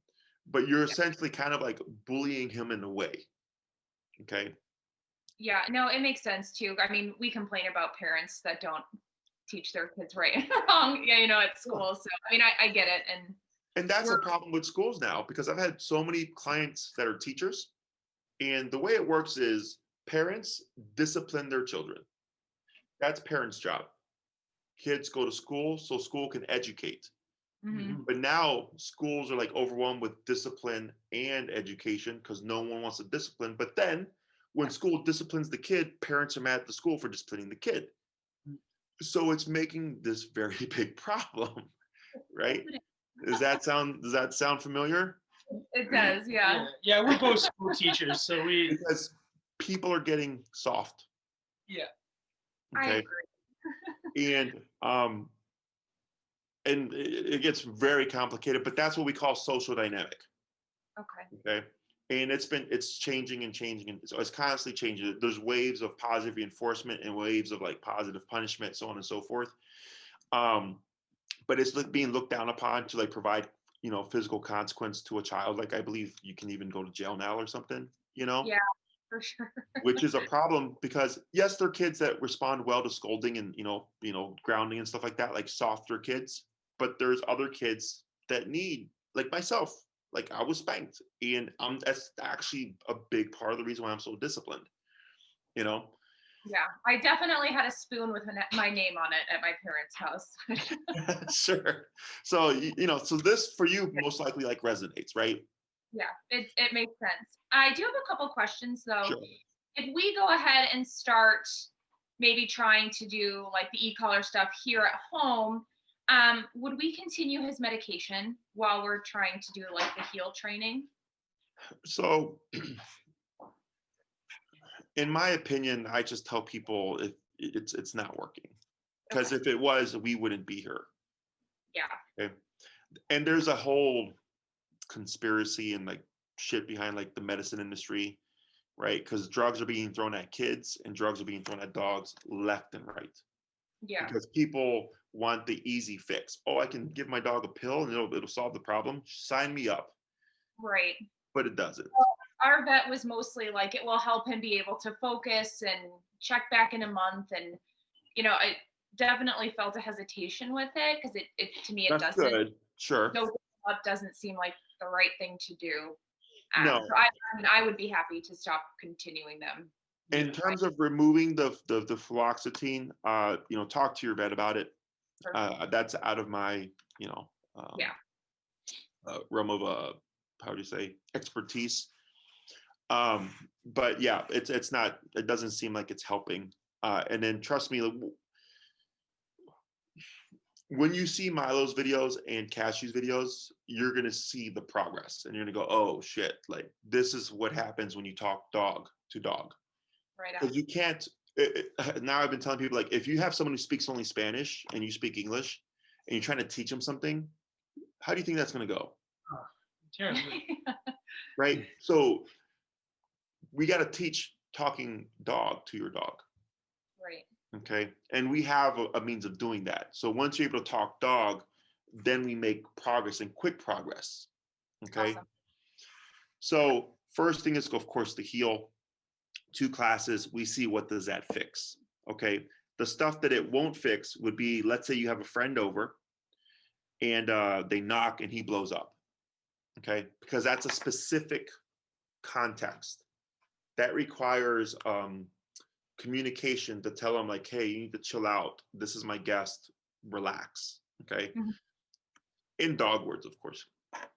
But you're essentially kind of like bullying him in a way. Okay. Yeah, no, it makes sense too. I mean, we complain about parents that don't teach their kids right and wrong, at school. So I mean, I get it. And that's a problem with schools now, because I've had so many clients that are teachers, and the way it works is parents discipline their children. That's parents' job. Kids go to school so school can educate. Mhm. But now schools are like overwhelmed with discipline and education because no one wants to discipline. But then when school disciplines the kid, parents are mad at the school for disciplining the kid. So it's making this very big problem, right? Does that sound familiar? It does, yeah. Yeah, we're both school teachers, so we. Because people are getting soft. Yeah. I Okay. agree. And it gets very complicated, but that's what we call social dynamic. Okay. And it's changing and changing, and so it's constantly changing. There's waves of positive reinforcement and waves of like positive punishment, so on and so forth. But it's being looked down upon to like provide physical consequence to a child. Like I believe you can even go to jail now or something. Yeah, for sure. Which is a problem, because yes, there are kids that respond well to scolding and grounding and stuff like that, like softer kids. But there's other kids that need, like myself, like I was spanked, and that's actually a big part of the reason why I'm so disciplined. Yeah, I definitely had a spoon with my name on it at my parents' house. Sure. So so this for you most likely like resonates, right? Yeah, it makes sense. I do have a couple questions though. Sure. If we go ahead and start maybe trying to do like the e-collar stuff here at home, would we continue his medication while we're trying to do like the heel training? So in my opinion, I just tell people it's not working, because if it was, we wouldn't be here. Yeah. Okay. And there's a whole conspiracy and like shit behind like the medicine industry, right? Because drugs are being thrown at kids and drugs are being thrown at dogs left and right. Yeah. Because people want the easy fix. Oh, I can give my dog a pill and it'll solve the problem. Sign me up. Right. But it doesn't. Well, our vet was mostly like it will help him be able to focus and check back in a month, and I definitely felt a hesitation with it because it to me it That's doesn't. good. Sure. Dosing up doesn't seem like the right thing to do. No. So I mean, I would be happy to stop continuing them. In terms of removing the fluoxetine, talk to your vet about it. That's out of my, realm of how do you say, expertise. But yeah, it's not. It doesn't seem like it's helping. And then trust me, when you see Milo's videos and Cashew's videos, you're gonna see the progress, and you're gonna go, oh shit, like this is what happens when you talk dog to dog. Right. Because you can't. Now I've been telling people, like, if you have someone who speaks only Spanish and you speak English, and you're trying to teach them something, how do you think that's going to go? Oh, terribly. Right. So we got to teach talking dog to your dog. Right. Okay. And we have a means of doing that. So once you're able to talk dog, then we make progress, and quick progress. Okay. Awesome. So first thing is, of course, the heel. 2 classes, we see what does that fix. Okay. The stuff that it won't fix would be, let's say you have a friend over and they knock and he blows up. Okay. Because that's a specific context that requires communication to tell them, like, hey, you need to chill out. This is my guest. Relax. Okay. Mm-hmm. In dog words, of course.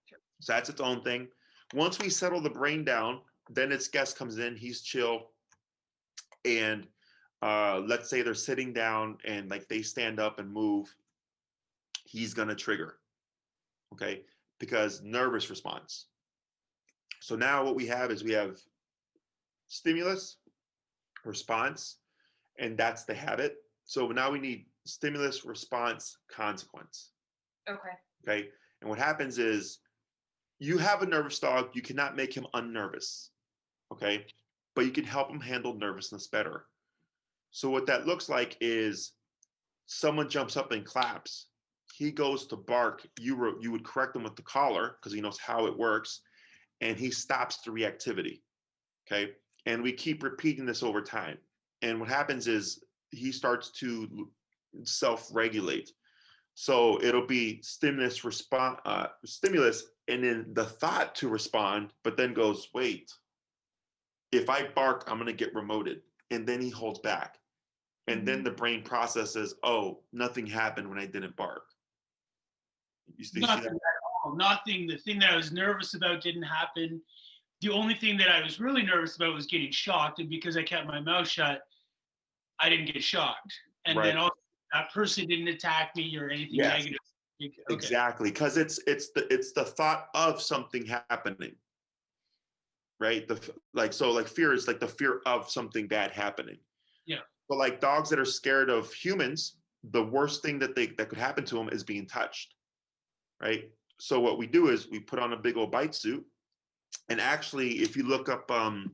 Sure. So that's its own thing. Once we settle the brain down, then its guest comes in, he's chill. And let's say they're sitting down and like they stand up and move, he's gonna trigger, okay? Because nervous response. So now what we have is we have stimulus, response, and that's the habit. So now we need stimulus, response, consequence. Okay. And what happens is you have a nervous dog, you cannot make him unnervous. Okay. But you can help him handle nervousness better. So what that looks like is someone jumps up and claps. He goes to bark. You would correct him with the collar because he knows how it works, and he stops the reactivity. Okay. And we keep repeating this over time. And what happens is he starts to self-regulate. So it'll be stimulus, and then the thought to respond, but then goes, wait, if I bark, I'm going to get remoted. And then he holds back. And then the brain processes, oh, nothing happened when I didn't bark. You see Nothing that? at all. Nothing. The thing that I was nervous about didn't happen. The only thing that I was really nervous about was getting shocked. And because I kept my mouth shut, I didn't get shocked. And Right. then also, that person didn't attack me or anything Yes. negative. Okay. Exactly, because it's the thought of something happening, right? Like fear is like the fear of something bad happening. Yeah. But like dogs that are scared of humans, the worst thing that could happen to them is being touched, right? So what we do is we put on a big old bite suit, and actually, if you look up, I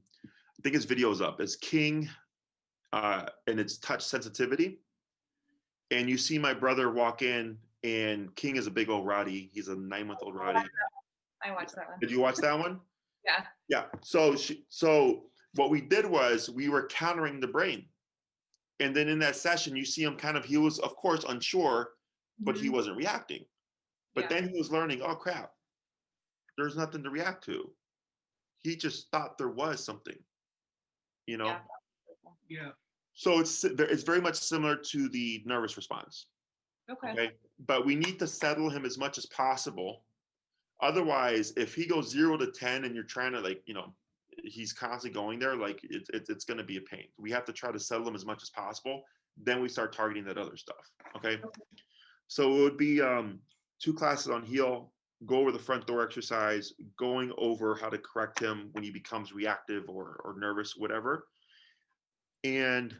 think his video's up. It's King, and it's touch sensitivity, and you see my brother walk in. And King is a big old Roddy. He's a 9-month-old Roddy. I watched that one. Did you watch that one? Yeah. Yeah. So what we did was we were countering the brain. And then in that session, you see him he was, of course, unsure, but he wasn't reacting. But then he was learning, oh, crap, there's nothing to react to. He just thought there was something, you know? Yeah. So it's very much similar to the nervous response. Okay. But we need to settle him as much as possible. Otherwise, if he goes 0 to 10 and you're trying to he's constantly going there, it's going to be a pain. We have to try to settle him as much as possible. Then we start targeting that other stuff. Okay. So it would be 2 classes on heel, go over the front door exercise, going over how to correct him when he becomes reactive or nervous, whatever. And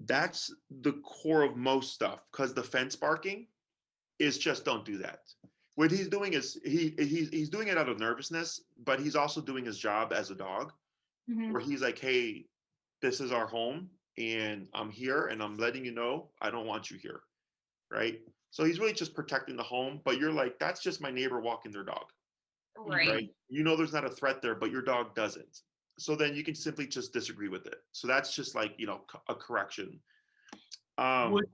that's the core of most stuff, because the fence barking is just don't do that. What he's doing is he's doing it out of nervousness, but he's also doing his job as a dog, where he's like, hey, this is our home and I'm here and I'm letting you know I don't want you here, right? So he's really just protecting the home, but you're like, that's just my neighbor walking their dog, right? You know there's not a threat there, but your dog doesn't. So then you can simply just disagree with it. So that's just like, a correction. Would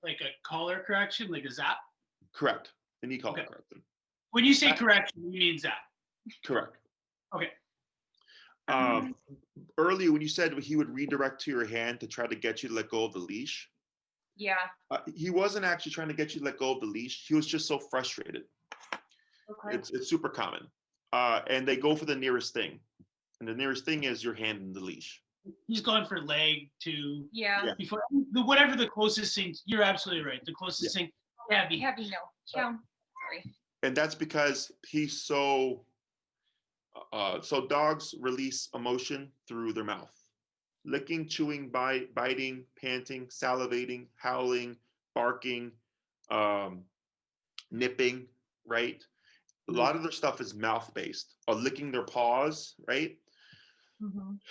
like a collar correction, like a zap? Correct. Any collar correction. When you say correction, you mean zap? Correct. Okay. Earlier when you said he would redirect to your hand to try to get you to let go of the leash. Yeah. He wasn't actually trying to get you to let go of the leash. He was just so frustrated. Okay. It's super common. And they go for the nearest thing. And the nearest thing is your hand in the leash. He's going for leg to before whatever the closest thing. You're absolutely right. The closest thing. Heavy. No. Sorry. And that's because he's so dogs release emotion through their mouth. Licking, chewing, biting, panting, salivating, howling, barking, nipping, right? A lot of their stuff is mouth-based, or licking their paws, right?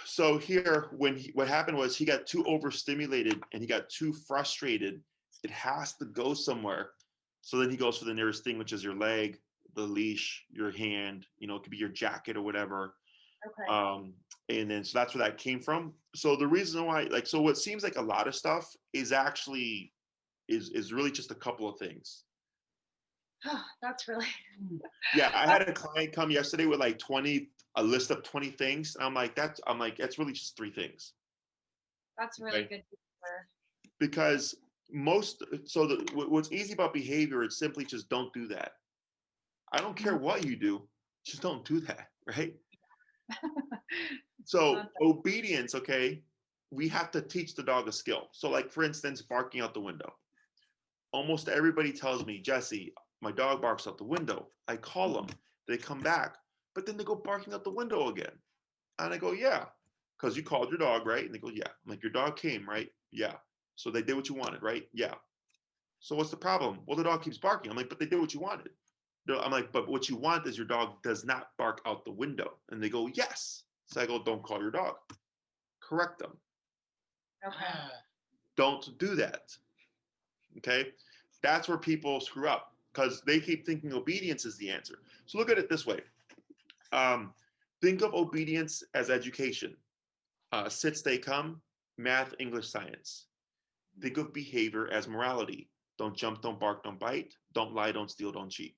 So here, what happened was he got too overstimulated and he got too frustrated. It has to go somewhere. So then he goes for the nearest thing, which is your leg, the leash, your hand, it could be your jacket or whatever. Okay. And then, so that's where that came from. So the reason why, so what seems like a lot of stuff is actually, is really just a couple of things. That's really. Yeah. I had a client come yesterday with a list of 20 things. And I'm like, that's really just 3 things. That's really good to hear. Because what's easy about behavior is simply just don't do that. I don't care what you do, just don't do that, right? So obedience, okay, we have to teach the dog a skill. So like, for instance, barking out the window. Almost everybody tells me, Jesse, my dog barks out the window. I call them, they come back, but then they go barking out the window again. And I go, yeah, because you called your dog, right? And they go, yeah. I'm like, your dog came, right? Yeah. So they did what you wanted, right? Yeah. So what's the problem? Well, the dog keeps barking. I'm like, but they did what you wanted. I'm like, but what you want is your dog does not bark out the window. And they go, yes. So I go, don't call your dog. Correct them. Okay. Don't do that. Okay. That's where people screw up, because they keep thinking obedience is the answer. So look at it this way. Think of obedience as education. Sit, stay, come, math, English, science. Think of behavior as morality. Don't jump, don't bark, don't bite, don't lie, don't steal, don't cheat.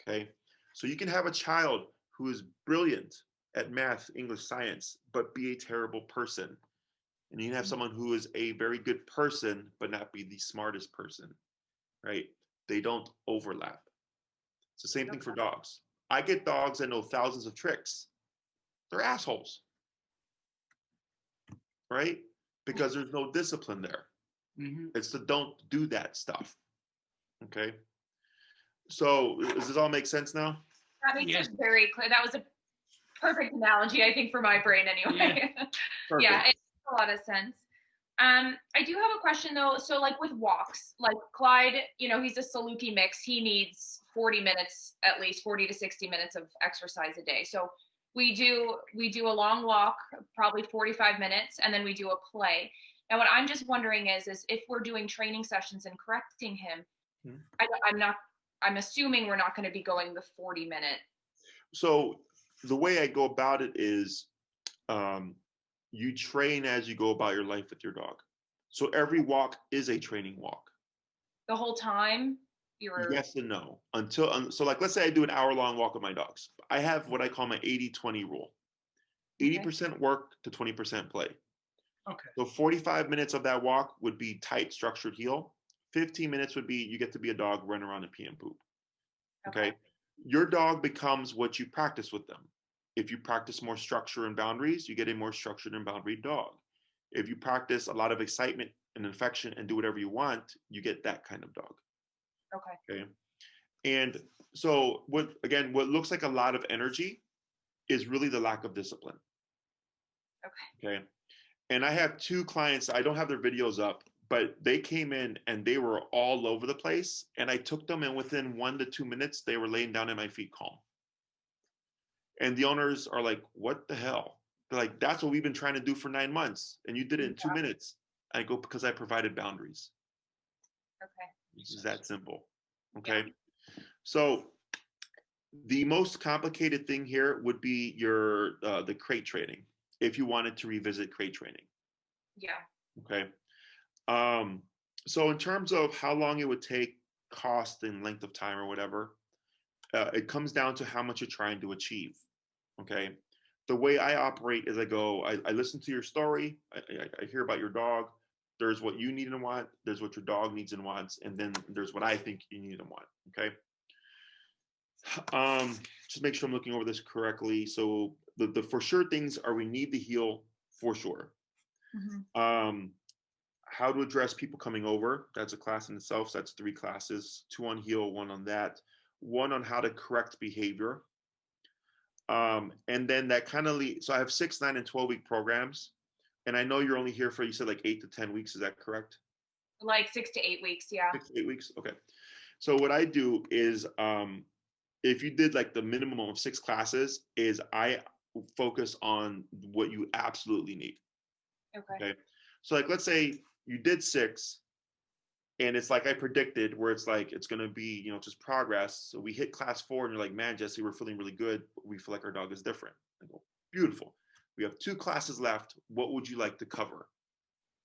Okay. So you can have a child who is brilliant at math, English, science, but be a terrible person. And you can have someone who is a very good person, but not be the smartest person, right? They don't overlap. It's the same thing for dogs. I get dogs that know thousands of tricks. They're assholes, right? Because there's no discipline there. It's the don't do that stuff. Okay. So does this all make sense now? That makes it very clear. That was a perfect analogy, I think, for my brain anyway. Yeah, it makes a lot of sense. I do have a question though. So like with walks, like Clyde, you know, he's a Saluki mix. He needs 40 minutes, at least 40 to 60 minutes of exercise a day. So we do a long walk, probably 45 minutes, and then we do a play. Now, what I'm just wondering is if we're doing training sessions and correcting him, I'm assuming we're not going to be going the 40-minute. So the way I go about it is you train as you go about your life with your dog. So every walk is a training walk. The whole time? Yes and no. So like, let's say I do an hour-long walk with my dogs. I have what I call my 80-20 rule. 80% work to 20% play. Okay. So 45 minutes of that walk would be tight, structured heel. 15 minutes would be you get to be a dog, run around and pee and poop. Okay. Your dog becomes what you practice with them. If you practice more structure and boundaries, you get a more structured and boundary dog. If you practice a lot of excitement and affection and do whatever you want, you get that kind of dog. Okay. And so what looks like a lot of energy is really the lack of discipline. Okay. And I have two clients, I don't have their videos up, but they came in and they were all over the place. And I took them, and within 1 to 2 minutes, they were laying down at my feet calm. And the owners are like, what the hell? They're like, that's what we've been trying to do for 9 months. And you did it in 2 minutes. I go, because I provided boundaries. Okay. It's that simple. Okay. So the most complicated thing here would be your the crate training, if you wanted to revisit crate training. Yeah. Okay. So in terms of how long it would take, cost and length of time or whatever, it comes down to how much you're trying to achieve. Okay. The way I operate is I listen to your story. I hear about your dog. There's what you need and want. There's what your dog needs and wants. And then there's what I think you need and want. Okay. Just make sure I'm looking over this correctly. So the for sure things are, we need the heel for sure. How to address people coming over. That's a class in itself. So that's 3 classes, 2 on heel, 1 on that, 1 on how to correct behavior. And then that kind of so I have 6, 9, and 12-week programs. And I know you're only here for, you said like 8 to 10 weeks. Is that correct? Like 6 to 8 weeks. Yeah. 6 to 8 weeks. Okay. So what I do is, if you did like the minimum of 6 classes, is I focus on what you absolutely need. Okay. So like, let's say you did 6 and it's like I predicted, where it's like, it's going to be, you know, just progress. So we hit class 4 and you're like, man, Jesse, we're feeling really good. We feel like our dog is different. I go, beautiful. We have 2 classes left. What would you like to cover?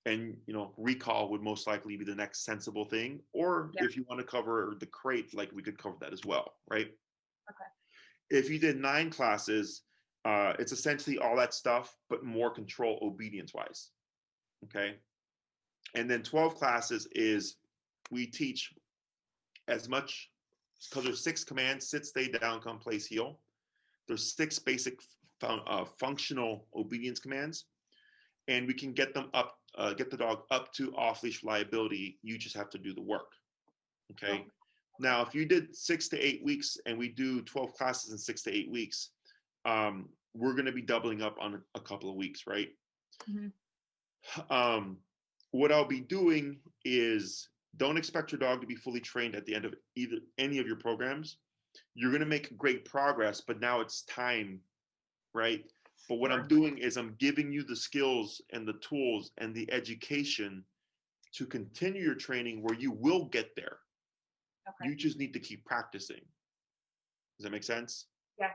And, you know, recall would most likely be the next sensible thing. Or if you want to cover the crate, like we could cover that as well. Right. Okay. If you did 9 classes, it's essentially all that stuff, but more control obedience wise. Okay. And then 12 classes is we teach as much, because there's 6 commands: sit, stay, down, come, place, heel. There's 6 basic functional obedience commands, and we can get them up, get the dog up to off-leash reliability. You just have to do the work. Okay. Now, if you did 6 to 8 weeks and we do 12 classes in 6 to 8 weeks, we're going to be doubling up on a couple of weeks, right? What I'll be doing is, don't expect your dog to be fully trained at the end of any of your programs. You're going to make great progress, but now it's time, right? But what I'm doing is I'm giving you the skills and the tools and the education to continue your training, where you will get there. You just need to keep practicing. Does that make sense? Yeah.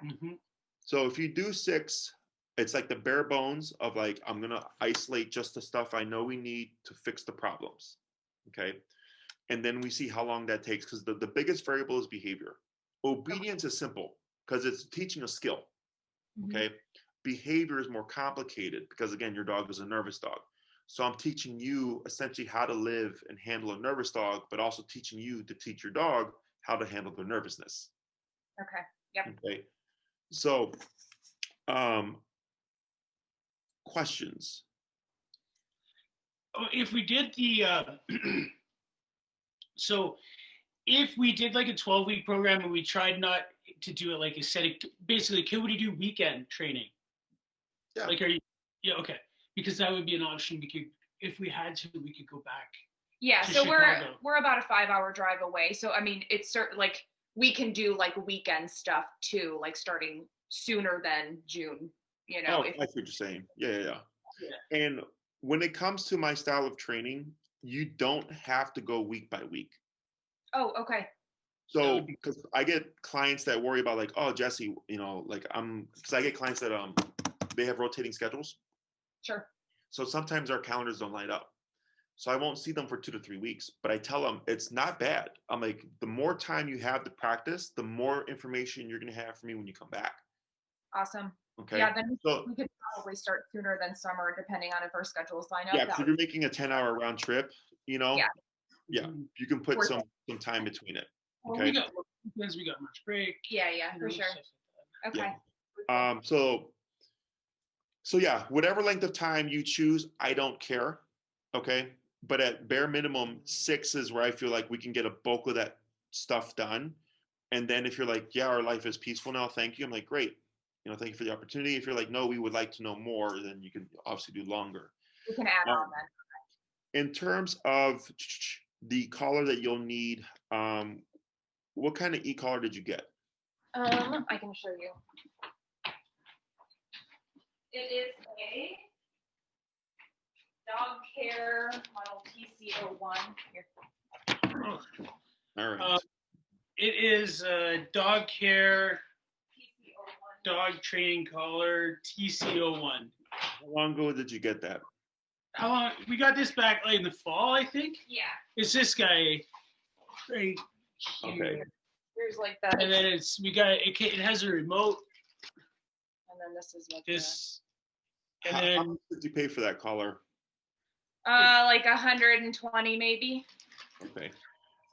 So if you do 6, It's like the bare bones of like, I'm going to isolate just the stuff I know we need to fix the problems. Okay. And then we see how long that takes, because the biggest variable is behavior. Obedience is simple because it's teaching a skill. Okay. Behavior is more complicated because, again, your dog is a nervous dog. So I'm teaching you essentially how to live and handle a nervous dog, but also teaching you to teach your dog how to handle their nervousness. Okay. Yep. Okay. So, questions. If we did the so if we did like a 12-week program and we tried not to do it like a set, basically, could we do weekend training? Yeah. Like, are you? Yeah. Okay. Because that would be an option. We could, if we had to, we could go back. Yeah. to So Chicago. we're about a 5-hour drive away. So I mean, it's certain like we can do like weekend stuff too, like starting sooner than June. You know. Oh, I see what you're saying. Yeah. And when it comes to my style of training, you don't have to go week by week. Oh, okay. So, because I get clients that worry about like, oh, Jesse, you know, like because I get clients that they have rotating schedules. Sure. So sometimes our calendars don't line up. So I won't see them for 2 to 3 weeks, but I tell them it's not bad. I'm like, the more time you have to practice, the more information you're going to have for me when you come back. Awesome. Okay. Yeah, then So, we could probably start sooner than summer, depending on if our schedules line up. yeah, if you're making a 10-hour round trip, you know, yeah, you can put some time between it. Well, Okay. we got weekends, we got much break. Yeah, for sure. Okay. Yeah. So yeah, whatever length of time you choose, I don't care. Okay. But at bare minimum, 6 is where I feel like we can get a bulk of that stuff done. And then if you're like, yeah, our life is peaceful now, thank you. I'm like, great. You know, thank you for the opportunity. If you're like, no, we would like to know more, then you can obviously do longer. We can add on then. In terms of the collar that you'll need, what kind of e-collar did you get? I can show you. It is a dog care model TC01. Here. All right. It is a dog care dog training collar TC01. How long ago did you get that? How long? We got this back like in the fall, I think. Yeah. It's this guy right here. Okay. There's like that. And then it has a remote. And then this is what this. And how much did you pay for that collar? Like 120 maybe. Okay.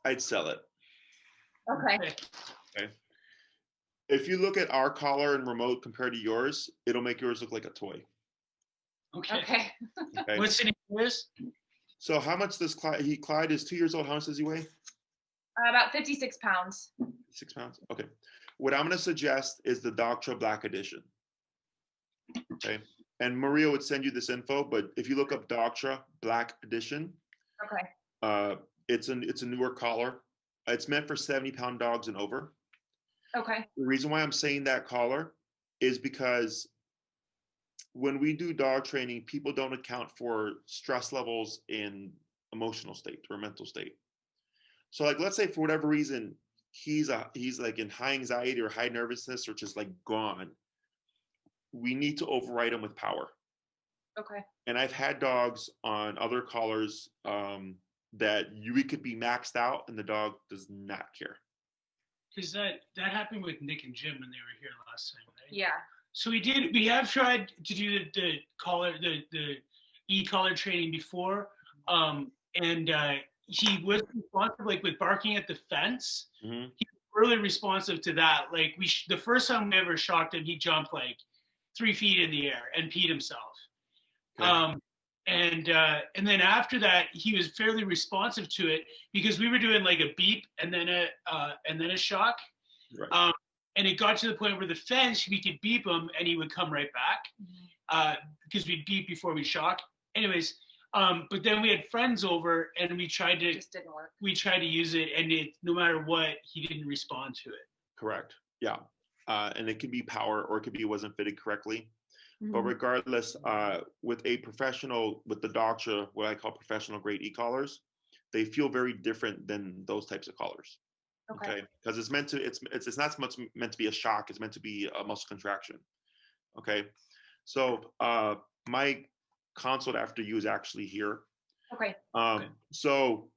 I'd sell it. Okay. If you look at our collar and remote compared to yours, it'll make yours look like a toy. Okay. Okay. What's the name of this? So how much does Clyde? Clyde is 2 years old. How much does he weigh? About 56 pounds. 6 pounds. Okay. What I'm going to suggest is the Doctra Black Edition. Okay. And Maria would send you this info, but if you look up Doctra Black Edition, okay, it's a newer collar. It's meant for 70-pound dogs and over. Okay. The reason why I'm saying that collar is because when we do dog training, people don't account for stress levels in emotional state or mental state. So like, let's say for whatever reason, he's like in high anxiety or high nervousness or just like gone. We need to override him with power. Okay. And I've had dogs on other collars that we could be maxed out and the dog does not care. Because that happened with Nick and Jim when they were here last time, right? Yeah. So we have tried to do the collar, the e-collar training before, and he was responsive, like with barking at the fence. Mm-hmm. He was really responsive to that. Like the first time we ever shocked him, he jumped like 3 feet in the air and peed himself. Okay. And then after that, he was fairly responsive to it because we were doing like a beep and then a shock. Right. And it got to the point where the fence, we could beep him and he would come right back because we'd beep before we shock. Anyways, but then we had friends over and we tried to. It just didn't work. We tried to use it and no matter what, he didn't respond to it. Correct. Yeah. And it could be power or it could be it wasn't fitted correctly. Mm-hmm. But regardless, with a professional, with the Doctra, what I call professional grade e-collars, they feel very different than those types of collars. Okay. Because it's meant to, it's not so much meant to be a shock. It's meant to be a muscle contraction. Okay. So my consult after you is actually here. Okay. So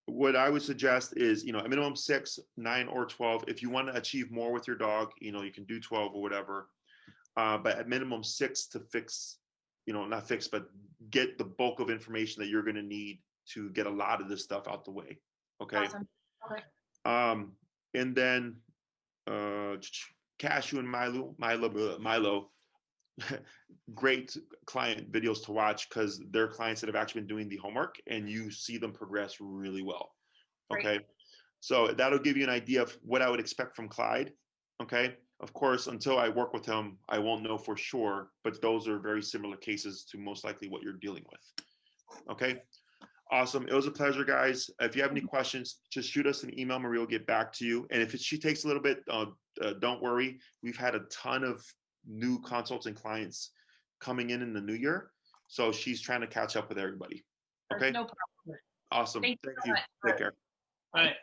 what I would suggest is, a minimum 6, 9, or 12. If you want to achieve more with your dog, you can do 12 or whatever. But at minimum 6 to fix, not fix, but get the bulk of information that you're going to need to get a lot of this stuff out the way. Okay. Awesome. Okay. And then Cashew and Milo, great client videos to watch because they're clients that have actually been doing the homework and you see them progress really well. Okay. Great. So that'll give you an idea of what I would expect from Clyde. Okay. Of course, until I work with him, I won't know for sure, but those are very similar cases to most likely what you're dealing with. Okay. Awesome. It was a pleasure, guys. If you have any questions, just shoot us an email. Maria will get back to you. And if she takes a little bit, don't worry. We've had a ton of new consults and clients coming in the new year. So she's trying to catch up with everybody. Okay. No problem. Awesome. Thank Thank so you. much. Take care. All right.